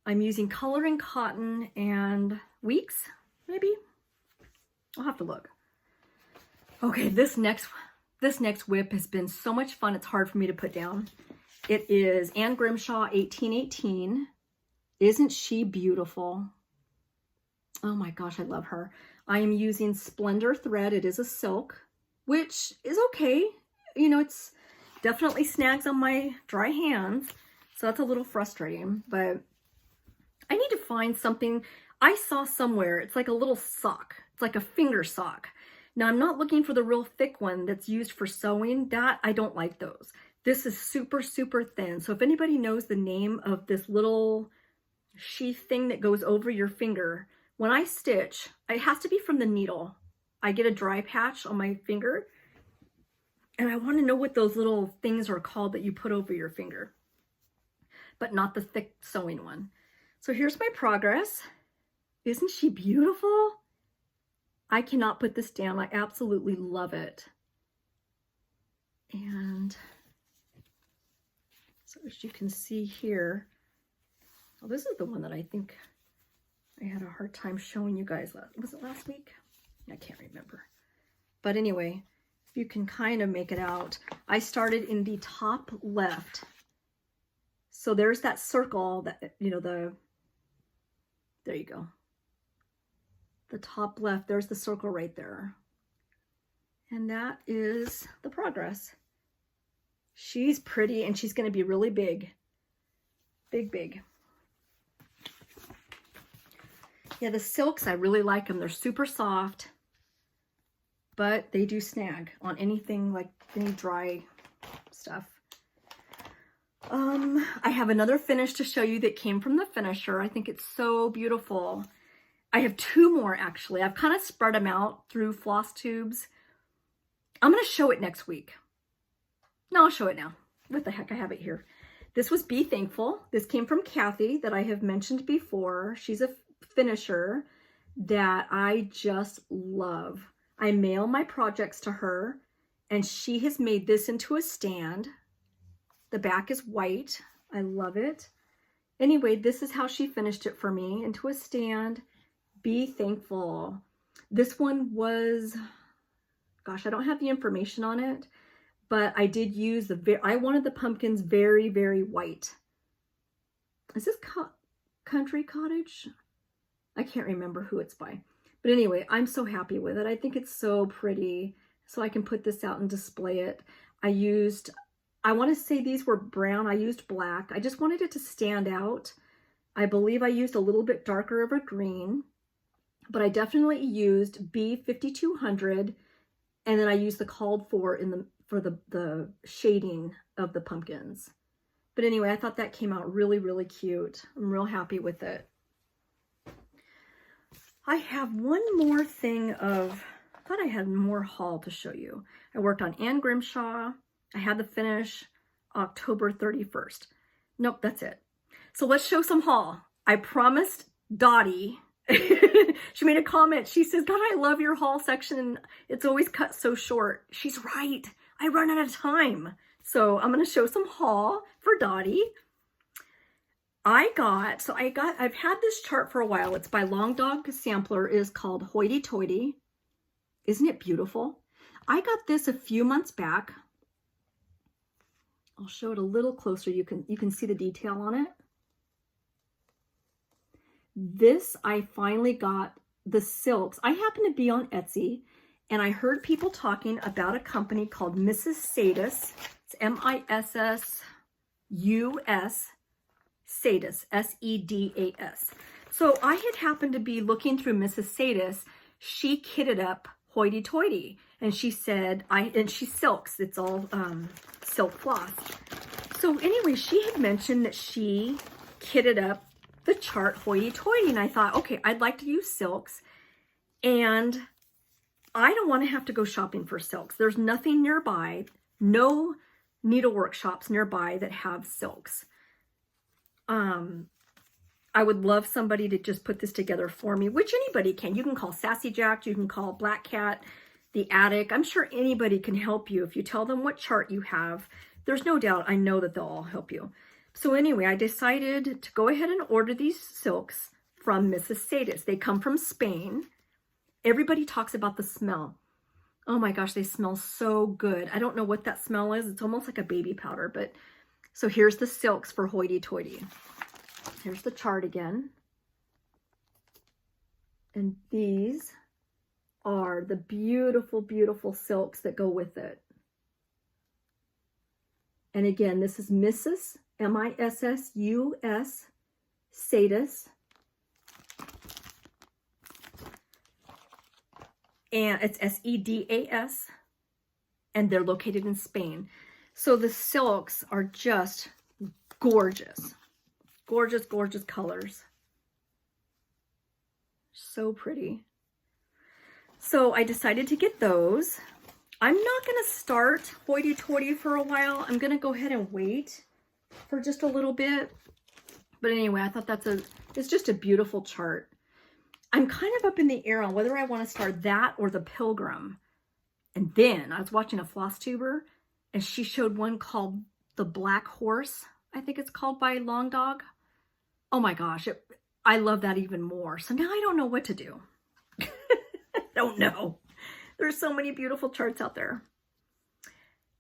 I'm using coloring cotton and weeks, maybe. I'll have to look. Okay, this next whip has been so much fun. It's hard for me to put down. It is Anne Grimshaw 1818. Isn't she beautiful? Oh my gosh, I love her. I am using Splendor thread. It is a silk, which is okay. You know, it's definitely snags on my dry hands. So that's a little frustrating, but I need to find something. I saw somewhere, it's like a little sock. It's like a finger sock. Now I'm not looking for the real thick one that's used for sewing. That, I don't like those. This is super, super thin. So if anybody knows the name of this little sheath thing that goes over your finger, when I stitch, it has to be from the needle. I get a dry patch on my finger and I want to know what those little things are called that you put over your finger, but not the thick sewing one. So here's my progress. Isn't she beautiful? I cannot put this down. I absolutely love it. And so as you can see here, well, this is the one that I think I had a hard time showing you guys. Was it last week? I can't remember. But anyway, you can kind of make it out. I started in the top left. So there's that circle that, you know, there you go. The top left, there's the circle right there. And that is the progress. She's pretty and she's going to be really big. Big, big. Yeah, the silks, I really like them. They're super soft, but they do snag on anything, like any dry stuff. I have another finish to show you that came from the finisher. I think it's so beautiful. I have two more actually. I've kind of spread them out through Flosstubers. I'm going to show it next week. No, I'll show it now. What the heck, I have it here. This was Be Thankful. This came from Kathy that I have mentioned before. She's a finisher that I just love. I mail my projects to her and she has made this into a stand. The back is white. I love it. Anyway, this is how she finished it for me, into a stand. Be Thankful. This one was, gosh, I don't have the information on it, but I did use I wanted the pumpkins very, very white. Is this Country Cottage? I can't remember who it's by. But anyway, I'm so happy with it. I think it's so pretty. So I can put this out and display it. I want to say these were brown. I used black. I just wanted it to stand out. I believe I used a little bit darker of a green, but I definitely used B5200, and then I used the called for the shading of the pumpkins. But anyway, I thought that came out really, really cute. I'm real happy with it. I have one more thing of, I thought I had more haul to show you. I worked on Anne Grimshaw. I had the finish October 31st. Nope, that's it. So let's show some haul. I promised Dottie, she made a comment. She says, God, I love your haul section. It's always cut so short. She's right. I run out of time. So I'm going to show some haul for Dottie. I've had this chart for a while. It's by Long Dog Sampler. It is called Hoity Toity. Isn't it beautiful? I got this a few months back. I'll show it a little closer. You can see the detail on it. This, I finally got the silks. I happen to be on Etsy and I heard people talking about a company called Mrs. Sadis. It's M-I-S-S-U-S, Sadis, S-E-D-A-S. So I had happened to be looking through Mrs. Sadis. She kitted up Hoity Toity. And she said, and she silks, it's all silk floss. So anyway, she had mentioned that she kitted up the chart Hoity Toity. And I thought, okay, I'd like to use silks. And I don't want to have to go shopping for silks. There's nothing nearby, no needlework shops nearby that have silks. I would love somebody to just put this together for me, which anybody can. You can call Sassy Jack, you can call Black Cat, The Attic. I'm sure anybody can help you if you tell them what chart you have. There's no doubt, I know that they'll all help you. So anyway, I decided to go ahead and order these silks from Mrs. Sadis. They come from Spain. Everybody talks about the smell. Oh my gosh, they smell so good. I don't know what that smell is. It's almost like a baby powder, but so here's the silks for Hoity Toity. Here's the chart again. And these are the beautiful, beautiful silks that go with it. And again, this is Mrs. M-I-S-S-U-S, Sadis. And it's S-E-D-A-S. And they're located in Spain. So the silks are just gorgeous. Gorgeous, gorgeous colors. So pretty. So I decided to get those. I'm not going to start Hoity Toity for a while. I'm going to go ahead and wait for just a little bit. But anyway, I thought it's just a beautiful chart. I'm kind of up in the air on whether I want to start that or the Pilgrim. And then I was watching a Flosstuber and she showed one called the Black Horse. I think it's called, by Long Dog. Oh my gosh, I love that even more. So now I don't know what to do. I don't know. There's so many beautiful charts out there.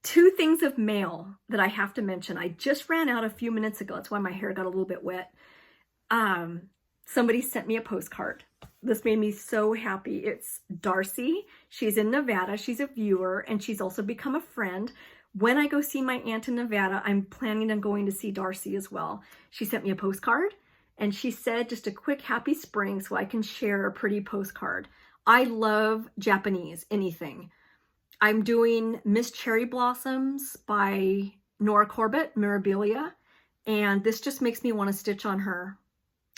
Two things of mail that I have to mention. I just ran out a few minutes ago. That's why my hair got a little bit wet. Somebody sent me a postcard. This made me so happy. It's Darcy. She's in Nevada. She's a viewer, and she's also become a friend. When I go see my aunt in Nevada, I'm planning on going to see Darcy as well. She sent me a postcard, and she said just a quick happy spring so I can share a pretty postcard. I love Japanese, anything. I'm doing Miss Cherry Blossoms by Nora Corbett, Mirabilia, and this just makes me want to stitch on her.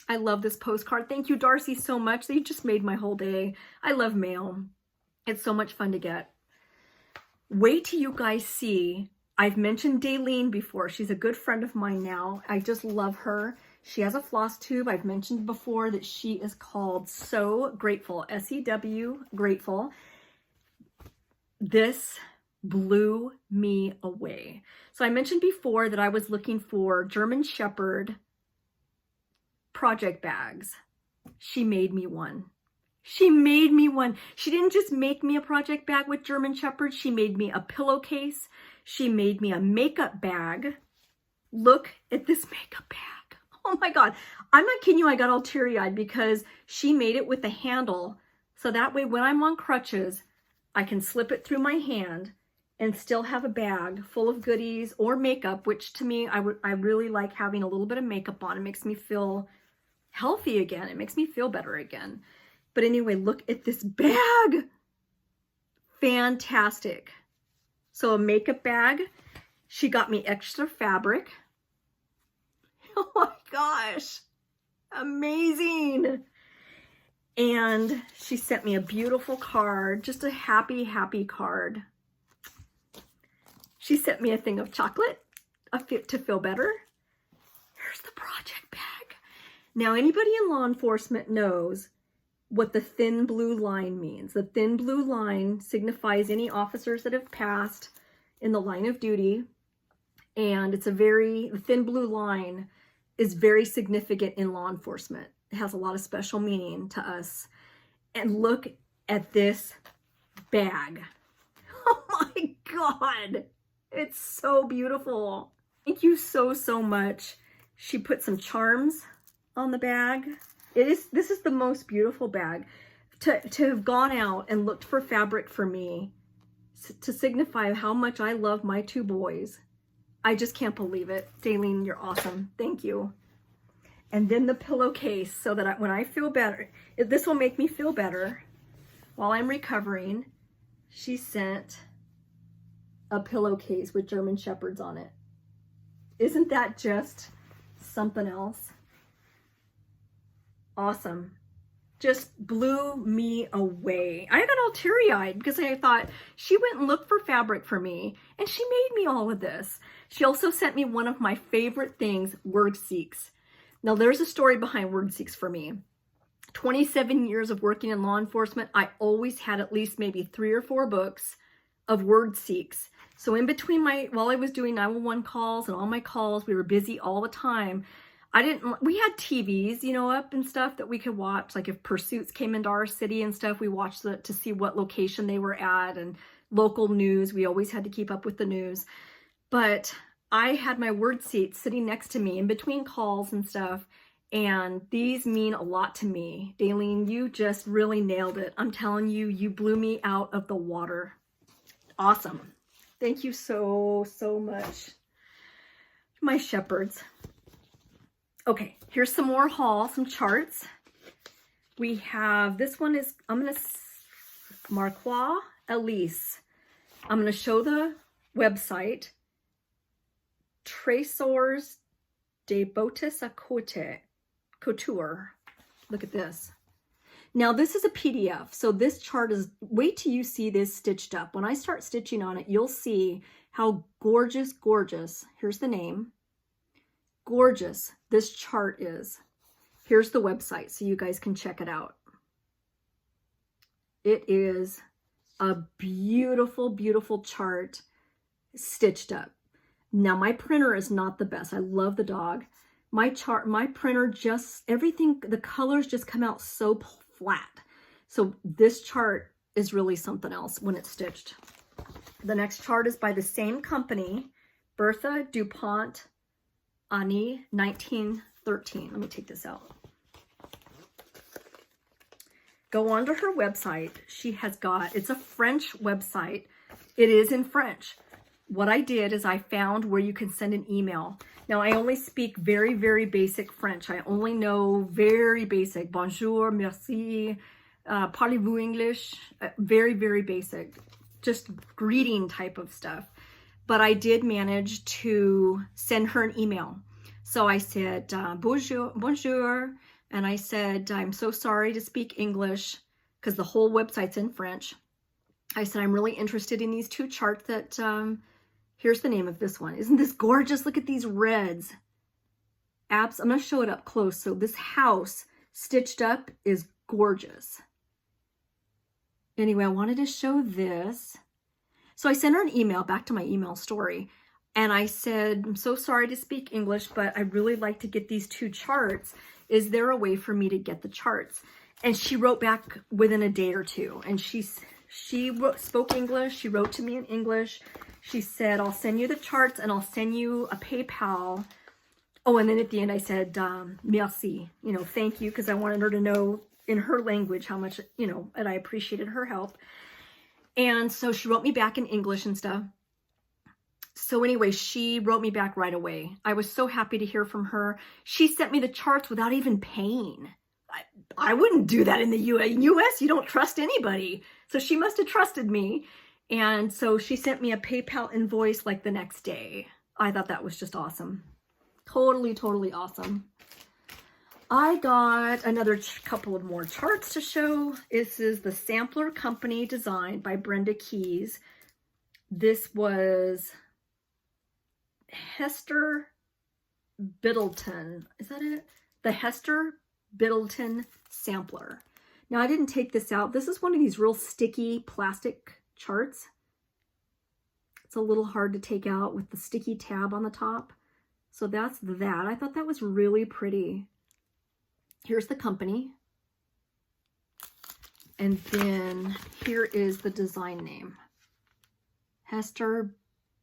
I love this postcard. Thank you, Darcy, so much. You just made my whole day. I love mail. It's so much fun to get. Wait till you guys see. I've mentioned Daylene before. She's a good friend of mine now. I just love her. She has a floss tube. I've mentioned before that she is called SewGrateful, S-E-W, Grateful. This blew me away. So I mentioned before that I was looking for German Shepherd project bags. She made me one. She made me one. She didn't just make me a project bag with German Shepherd. She made me a pillowcase. She made me a makeup bag. Look at this makeup bag. Oh my God. I'm not kidding you. I got all teary-eyed because she made it with a handle. So that way when I'm on crutches, I can slip it through my hand and still have a bag full of goodies or makeup, which to me, I really like having a little bit of makeup on. It makes me feel healthy again. It makes me feel better again. But anyway, look at this bag. Fantastic. So a makeup bag. She got me extra fabric. Oh my gosh. Amazing. And she sent me a beautiful card, just a happy, happy card. She sent me a thing of chocolate to feel better. Here's the project bag. Now, anybody in law enforcement knows what the thin blue line means. The thin blue line signifies any officers that have passed in the line of duty. And the thin blue line is very significant in law enforcement. It has a lot of special meaning to us. And look at this bag. Oh my God. It's so beautiful. Thank you so, so much. She put some charms on the bag. This is the most beautiful bag. To have gone out and looked for fabric for me to signify how much I love my two boys. I just can't believe it. Daylene, you're awesome. Thank you. And then the pillowcase so that when I feel better, this will make me feel better while I'm recovering. She sent a pillowcase with German Shepherds on it. Isn't that just something else? Awesome. Just blew me away. I got all teary-eyed because I thought she went and looked for fabric for me and she made me all of this. She also sent me one of my favorite things, word seeks. Now there's a story behind word seeks for me. 27 years of working in law enforcement, I always had at least maybe 3 or 4 books of word seeks. So in between while I was doing 911 calls and all my calls, we were busy all the time. We had TVs, up and stuff that we could watch. Like if pursuits came into our city and stuff, we watched to see what location they were at, and local news. We always had to keep up with the news. But I had my word seats sitting next to me in between calls and stuff. And these mean a lot to me. Daylene, you just really nailed it. I'm telling you, you blew me out of the water. Awesome. Thank you so, so much. My shepherds. Okay, here's some more haul, some charts. We have, this one is, McGraw Elise. I'm going to show the website, tresorsdeboitesacouture.fr. Look at this. Now this is a PDF, so this chart is, wait till you see this stitched up. When I start stitching on it, you'll see how gorgeous, gorgeous, here's the name, gorgeous this chart is. Here's the website so you guys can check it out. It is a beautiful, beautiful chart stitched up. Now my printer is not the best. I love the dog. My printer just, everything, the colors just come out so flat. So this chart is really something else when it's stitched. The next chart is by the same company, Bertha DuPont Ani 1913. Let me take this out. Go onto her website. She has got, it's a French website. It is in French. What I did is I found where you can send an email. Now, I only speak very, very basic French. I only know very basic. Bonjour, merci, parlez-vous English? Very, very basic. Just greeting type of stuff. But I did manage to send her an email. So I said, bonjour, bonjour. And I said, I'm so sorry to speak English, because the whole website's in French. I said, I'm really interested in these two charts that, here's the name of this one. Isn't this gorgeous? Look at these reds. I'm going to show it up close. So this house stitched up is gorgeous. Anyway, I wanted to show this. So I sent her an email, back to my email story. And I said, I'm so sorry to speak English, but I'd really like to get these two charts. Is there a way for me to get the charts? And she wrote back within a day or two. And she spoke English. She wrote to me in English. She said, I'll send you the charts and I'll send you a PayPal. Oh, and then at the end I said, merci, thank you, because I wanted her to know in her language how much, and I appreciated her help. And so she wrote me back in English and stuff. So anyway, she wrote me back right away. I was so happy to hear from her. She sent me the charts without even paying. I wouldn't do that in the US. In US, you don't trust anybody. So she must have trusted me. And so she sent me a PayPal invoice like the next day. I thought that was just awesome. Totally, totally awesome. I got another couple of more charts to show. This is the Sampler Company design by Brenda Keys. This was Hester Biddleton. Is that it? The Hester Biddleton Sampler. Now, I didn't take this out. This is one of these real sticky plastic charts. It's a little hard to take out with the sticky tab on the top. So that's that. I thought that was really pretty. Here's the company. And then here is the design name. Hester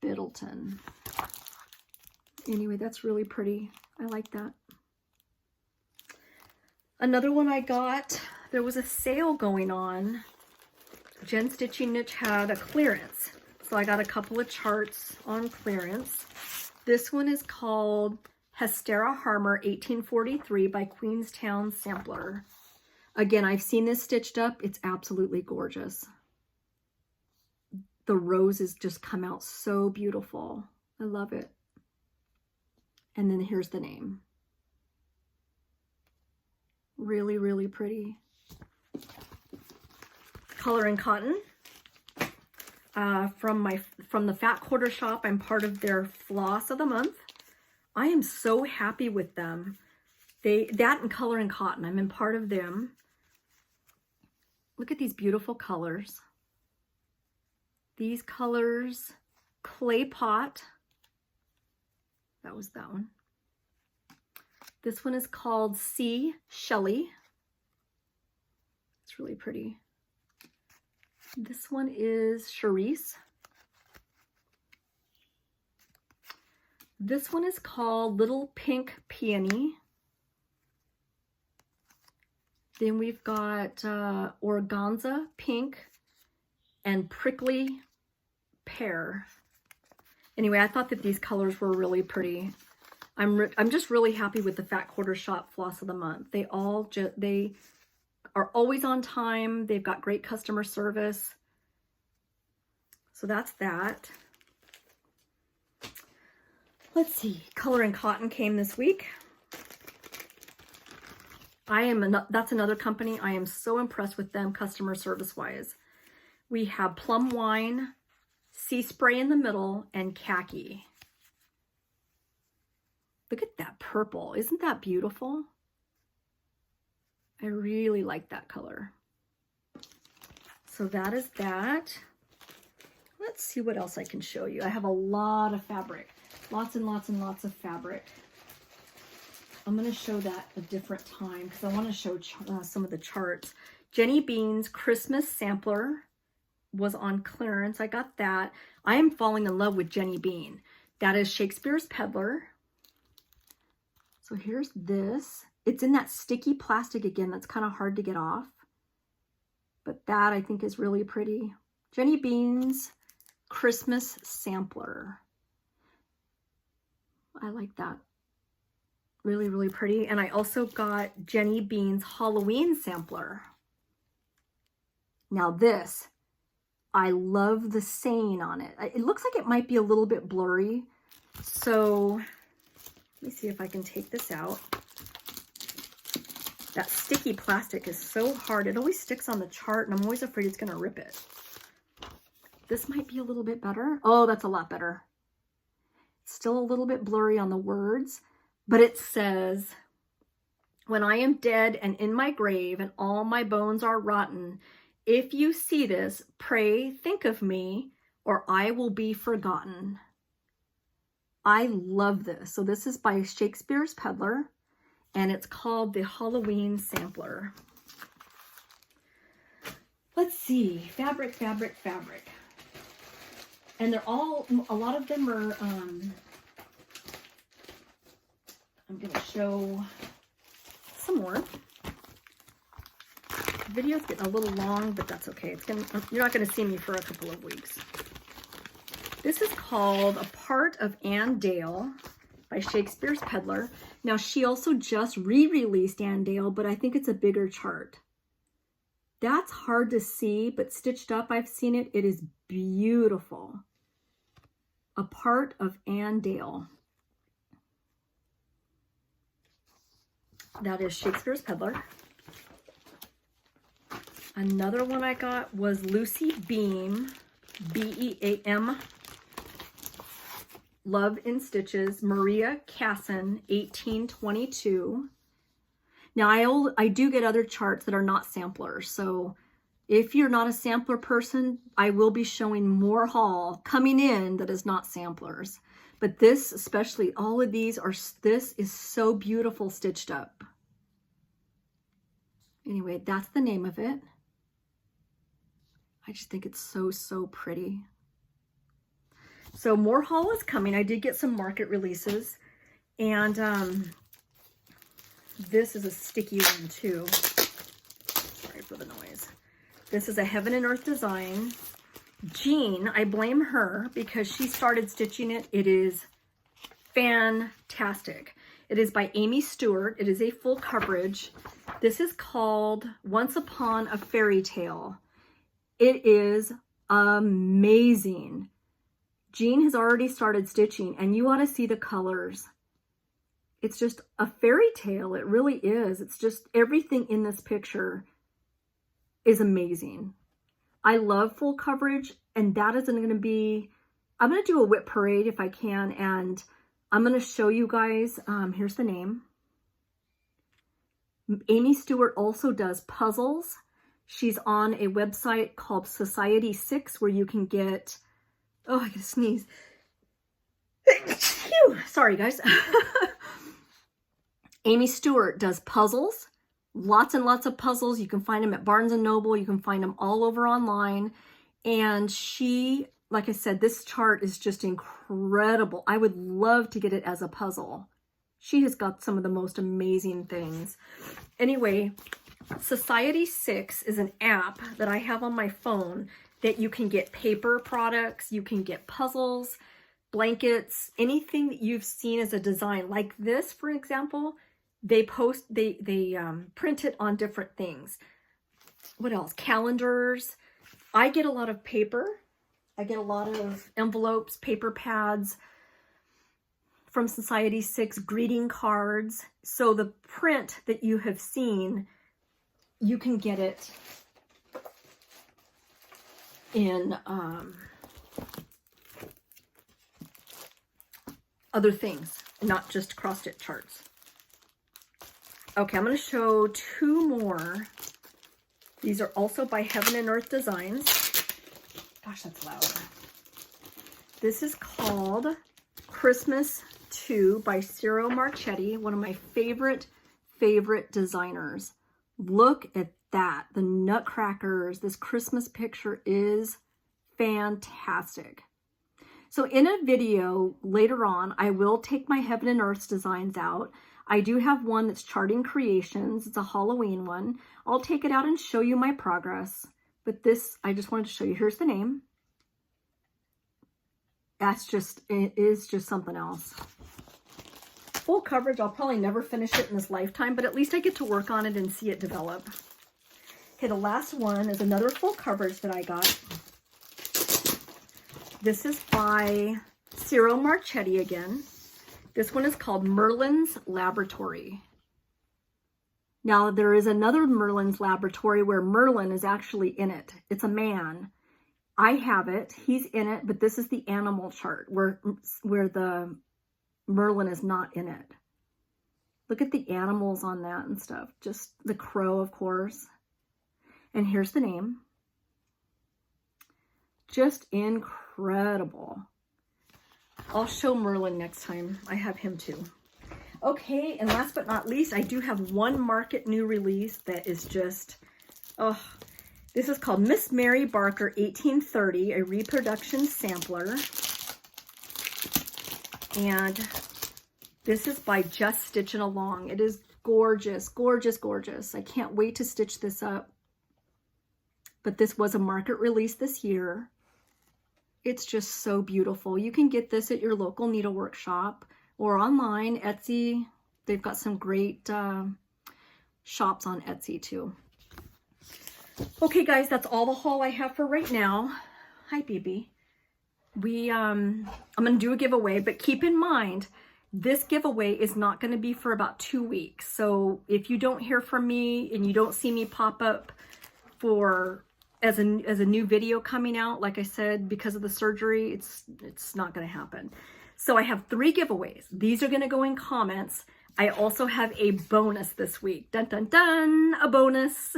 Biddleton. Anyway, that's really pretty. I like that. Another one I got, there was a sale going on. Jen Stitching Niche had a clearance. So I got a couple of charts on clearance. This one is called Hestera Harmer 1843 by Queenstown Sampler. Again, I've seen this stitched up. It's absolutely gorgeous. The roses just come out so beautiful. I love it. And then here's the name. Really, really pretty. Color and Cotton. From the Fat Quarter Shop. I'm part of their Floss of the Month. I am so happy with them. That and Color and Cotton. I'm in part of them. Look at these beautiful colors. These colors, Clay Pot. That was that one. This one is called Sea Shelley. It's really pretty. This one is Charisse. This one is called Little Pink Peony. Then we've got Organza Pink and Prickly Pear. Anyway, I thought that these colors were really pretty. I'm just really happy with the Fat Quarter Shop Floss of the Month. They are always on time. They've got great customer service. So that's that. Let's see. Color and Cotton came this week. That's another company. I am so impressed with them customer service wise. We have Plum Wine, Sea Spray in the middle, and Khaki. Look at that purple. Isn't that beautiful? I really like that color. So that is that. Let's see what else I can show you. I have a lot of fabric. Lots and lots and lots of fabric. I'm going to show that a different time because I want to show some of the charts. Jenny Bean's Christmas Sampler was on clearance. I got that. I am falling in love with Jenny Bean. That is Shakespeare's Peddler. So here's this. It's in that sticky plastic again. That's kind of hard to get off. But that I think is really pretty. Jenny Bean's Christmas Sampler. I like that. Really, really pretty. And I also got Jenny Bean's Halloween Sampler. Now this, I love the saying on it. It looks like it might be a little bit blurry. So let me see if I can take this out. That sticky plastic is so hard. It always sticks on the chart and I'm always afraid it's going to rip it. This might be a little bit better. Oh, that's a lot better. It's still a little bit blurry on the words, but it says, "When I am dead and in my grave and all my bones are rotten, if you see this, pray, think of me, or I will be forgotten." I love this. So this is by Shakespeare's Peddler, and it's called the Halloween Sampler. Let's see, fabric, fabric, fabric. And they're all, a lot of them are, I'm going to show some more. The video's getting a little long, but that's okay. You're not going to see me for a couple of weeks. This is called A Part of Anne Dale by Shakespeare's Peddler. Now, she also just re-released Anne Dale, but I think it's a bigger chart. That's hard to see, but stitched up, I've seen it. It is beautiful. A Part of Anne Dale. That is Shakespeare's Peddler. Another one I got was Lucy Beam, B-E-A-M, Love in Stitches, Maria Casson, 1822. Now, I do get other charts that are not samplers, so if you're not a sampler person, I will be showing more haul coming in that is not samplers. But this, especially, all of these are, this is so beautiful stitched up. Anyway, that's the name of it. I just think it's so, so pretty. So more haul is coming. I did get some market releases, and this is a sticky one too. Sorry for the noise. This is a Heaven and Earth design. Jean, I blame her because she started stitching it. It is fantastic. It is by Amy Stewart. It is a full coverage. This is called Once Upon a Fairy Tale. It is amazing. Jean has already started stitching, and you ought to see the colors. It's just a fairy tale. It really is. It's just everything in this picture is amazing. I love full coverage, and that isn't going to be, I'm going to do a whip parade if I can, and I'm going to show you guys, here's the name. Amy Stewart also does puzzles. She's on a website called Society 6 where you can get, oh, I gotta sneeze. Sorry, guys. Amy Stewart does puzzles, lots and lots of puzzles. You can find them at Barnes & Noble. You can find them all over online. And she, like I said, this chart is just incredible. I would love to get it as a puzzle. She has got some of the most amazing things. Anyway, Society 6 is an app that I have on my phone that you can get paper products, you can get puzzles, blankets, anything that you've seen as a design. Like this, for example, they print it on different things. What else? Calendars. I get a lot of paper. I get a lot of envelopes, paper pads from Society 6, greeting cards. So the print that you have seen, you can get it in other things, not just cross-stitch charts. Okay, I'm going to show two more. These are also by Heaven and Earth Designs. Gosh, that's loud. This is called Christmas 2 by Ciro Marchetti, one of my favorite designers. Look at that. The nutcrackers, this Christmas picture is fantastic. So in a video later on, I will take my Heaven and Earth designs out. I do have one that's Charting Creations. It's a Halloween one. I'll take it out and show you my progress. But this, I just wanted to show you. Here's the name. It is just something else. Full coverage. I'll probably never finish it in this lifetime, but at least I get to work on it and see it develop. Okay, the last one is another full coverage that I got. This is by Ciro Marchetti again. This one is called Merlin's Laboratory. Now, there is another Merlin's Laboratory where Merlin is actually in it. It's a man. I have it. He's in it, but this is the animal chart where the Merlin is not in it. Look at the animals on that and stuff. Just the crow, of course. And here's the name. Just incredible. I'll show Merlin next time. I have him too. Okay, and last but not least, I do have one market new release that is just, oh, this is called Miss Mary Barker 1830, a reproduction sampler. And this is by Just Stitching Along. It is gorgeous, gorgeous, gorgeous. I can't wait to stitch this up. But this was a market release this year. It's just so beautiful. You can get this at your local needlework shop or online, Etsy. They've got some great shops on Etsy too. Okay guys, that's all the haul I have for right now. Hi baby. I'm gonna do a giveaway, but keep in mind, this giveaway is not gonna be for about 2 weeks. So if you don't hear from me and you don't see me pop up as a new video coming out, like I said, because of the surgery, it's not going to happen. So I have 3 giveaways. These are going to go in comments. I also have a bonus this week. Dun, dun, dun, a bonus.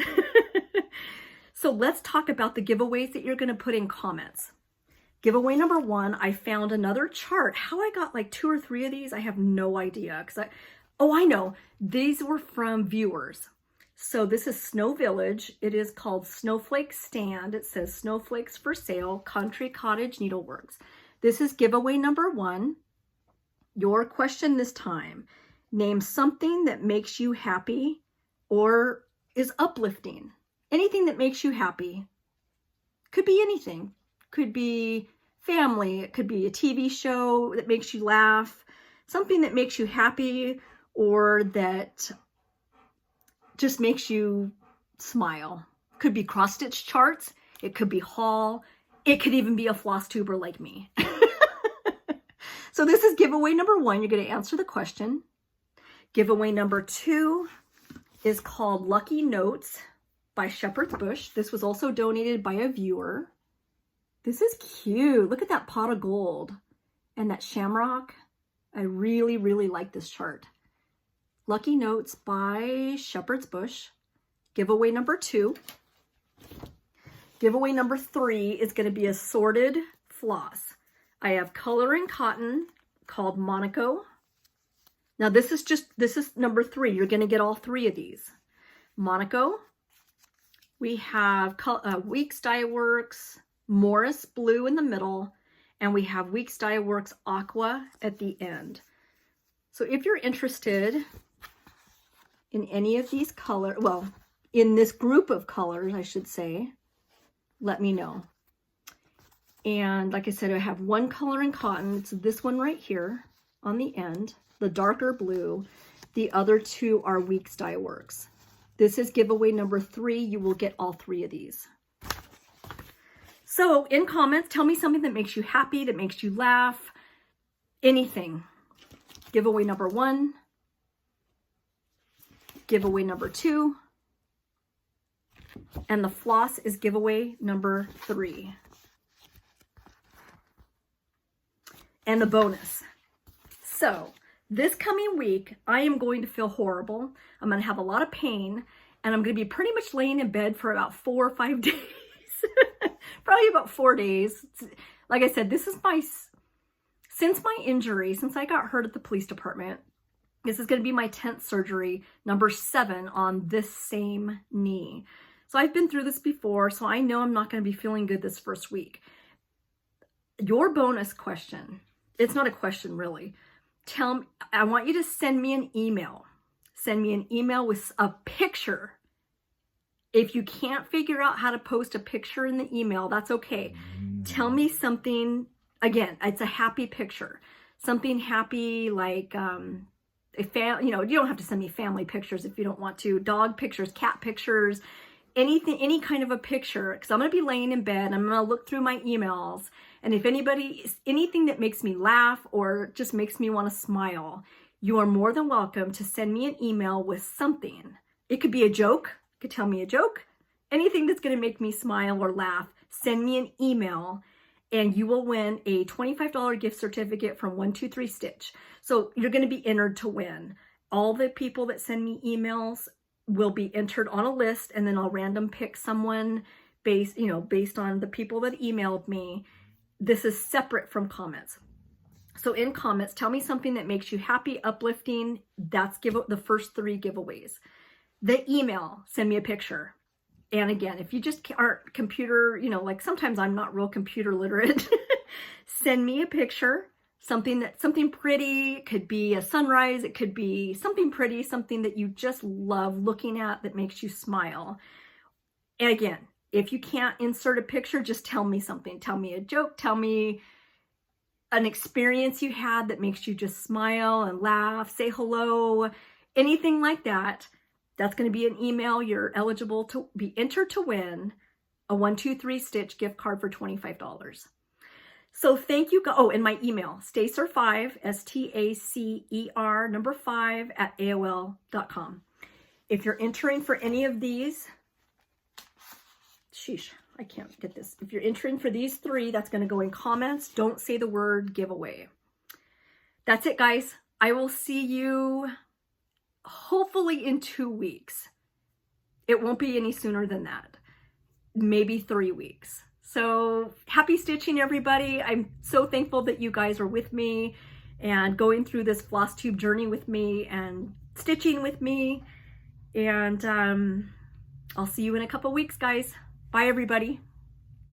So let's talk about the giveaways that you're going to put in comments. Giveaway number 1, I found another chart. How I got like 2 or 3 of these, I have no idea. I know. These were from viewers. So this is Snow Village. It is called Snowflake Stand. It says Snowflakes for Sale, Country Cottage Needleworks. This is giveaway number 1. Your question this time. Name something that makes you happy or is uplifting. Anything that makes you happy. Could be anything. Could be family. It could be a TV show that makes you laugh. Something that makes you happy or that just makes you smile. Could be cross stitch charts. It could be haul. It could even be a floss tuber like me. So this is giveaway number 1. You're going to answer the question. Giveaway number 2 is called Lucky Notes by Shepherd's Bush. This was also donated by a viewer. This is cute. Look at that pot of gold and that shamrock. I really, really like this chart. Lucky Notes by Shepherd's Bush. Giveaway number 2. Giveaway number 3 is going to be assorted floss. I have color and cotton called Monaco. Now this is number 3. You're going to get all 3 of these. Monaco. We have Weeks Dye Works, Morris Blue in the middle, and we have Weeks Dye Works Aqua at the end. So if you're interested in any of these colors, well, in this group of colors, I should say, let me know. And like I said, I have one color in cotton. It's this one right here on the end, the darker blue. The other 2 are Weeks Dye Works. This is giveaway number 3. You will get all 3 of these. So in comments, tell me something that makes you happy, that makes you laugh, anything. Giveaway number 1. Giveaway number 2. And the floss is giveaway number 3. And the bonus. So this coming week, I am going to feel horrible. I'm going to have a lot of pain, and I'm going to be pretty much laying in bed for about 4 or 5 days. Probably about 4 days. Like I said, this is since my injury, since I got hurt at the police department, This is going to be my 10th surgery, number 7 on this same knee. So I've been through this before, so I know I'm not going to be feeling good this first week. Your bonus question, it's not a question really. I want you to send me an email. Send me an email with a picture. If you can't figure out how to post a picture in the email, that's okay. Tell me something, again, it's a happy picture. Something happy like, you don't have to send me family pictures if you don't want to. Dog pictures, cat pictures, anything, any kind of a picture. Because I'm going to be laying in bed. I'm going to look through my emails. And if anything that makes me laugh or just makes me want to smile, you are more than welcome to send me an email with something. It could be a joke. You could tell me a joke. Anything that's going to make me smile or laugh, send me an email. And you will win a $25 gift certificate from 123 Stitch. So you're going to be entered to win. All the people that send me emails will be entered on a list, and then I'll random pick someone based on the people that emailed me. This is separate from comments. So in comments, tell me something that makes you happy, uplifting. That's the first 3 giveaways. The email, send me a picture. And again, if you just aren't computer, like sometimes I'm not real computer literate, send me a picture, something pretty. It could be a sunrise. It could be something pretty, something that you just love looking at that makes you smile. And again, if you can't insert a picture, just tell me something. Tell me a joke. Tell me an experience you had that makes you just smile and laugh, say hello, anything like that. That's going to be an email. You're eligible to be entered to win a 123 Stitch gift card for $25. So thank you. Oh, and my email, stacer5, STACER, number 5 at AOL.com. If you're entering for any of these, sheesh, I can't get this. If you're entering for these 3, that's going to go in comments. Don't say the word giveaway. That's it, guys. I will see you hopefully in 2 weeks. It won't be any sooner than that. Maybe 3 weeks. So happy stitching, everybody. I'm so thankful that you guys are with me and going through this floss tube journey with me and stitching with me. And I'll see you in a couple weeks, guys. Bye, everybody.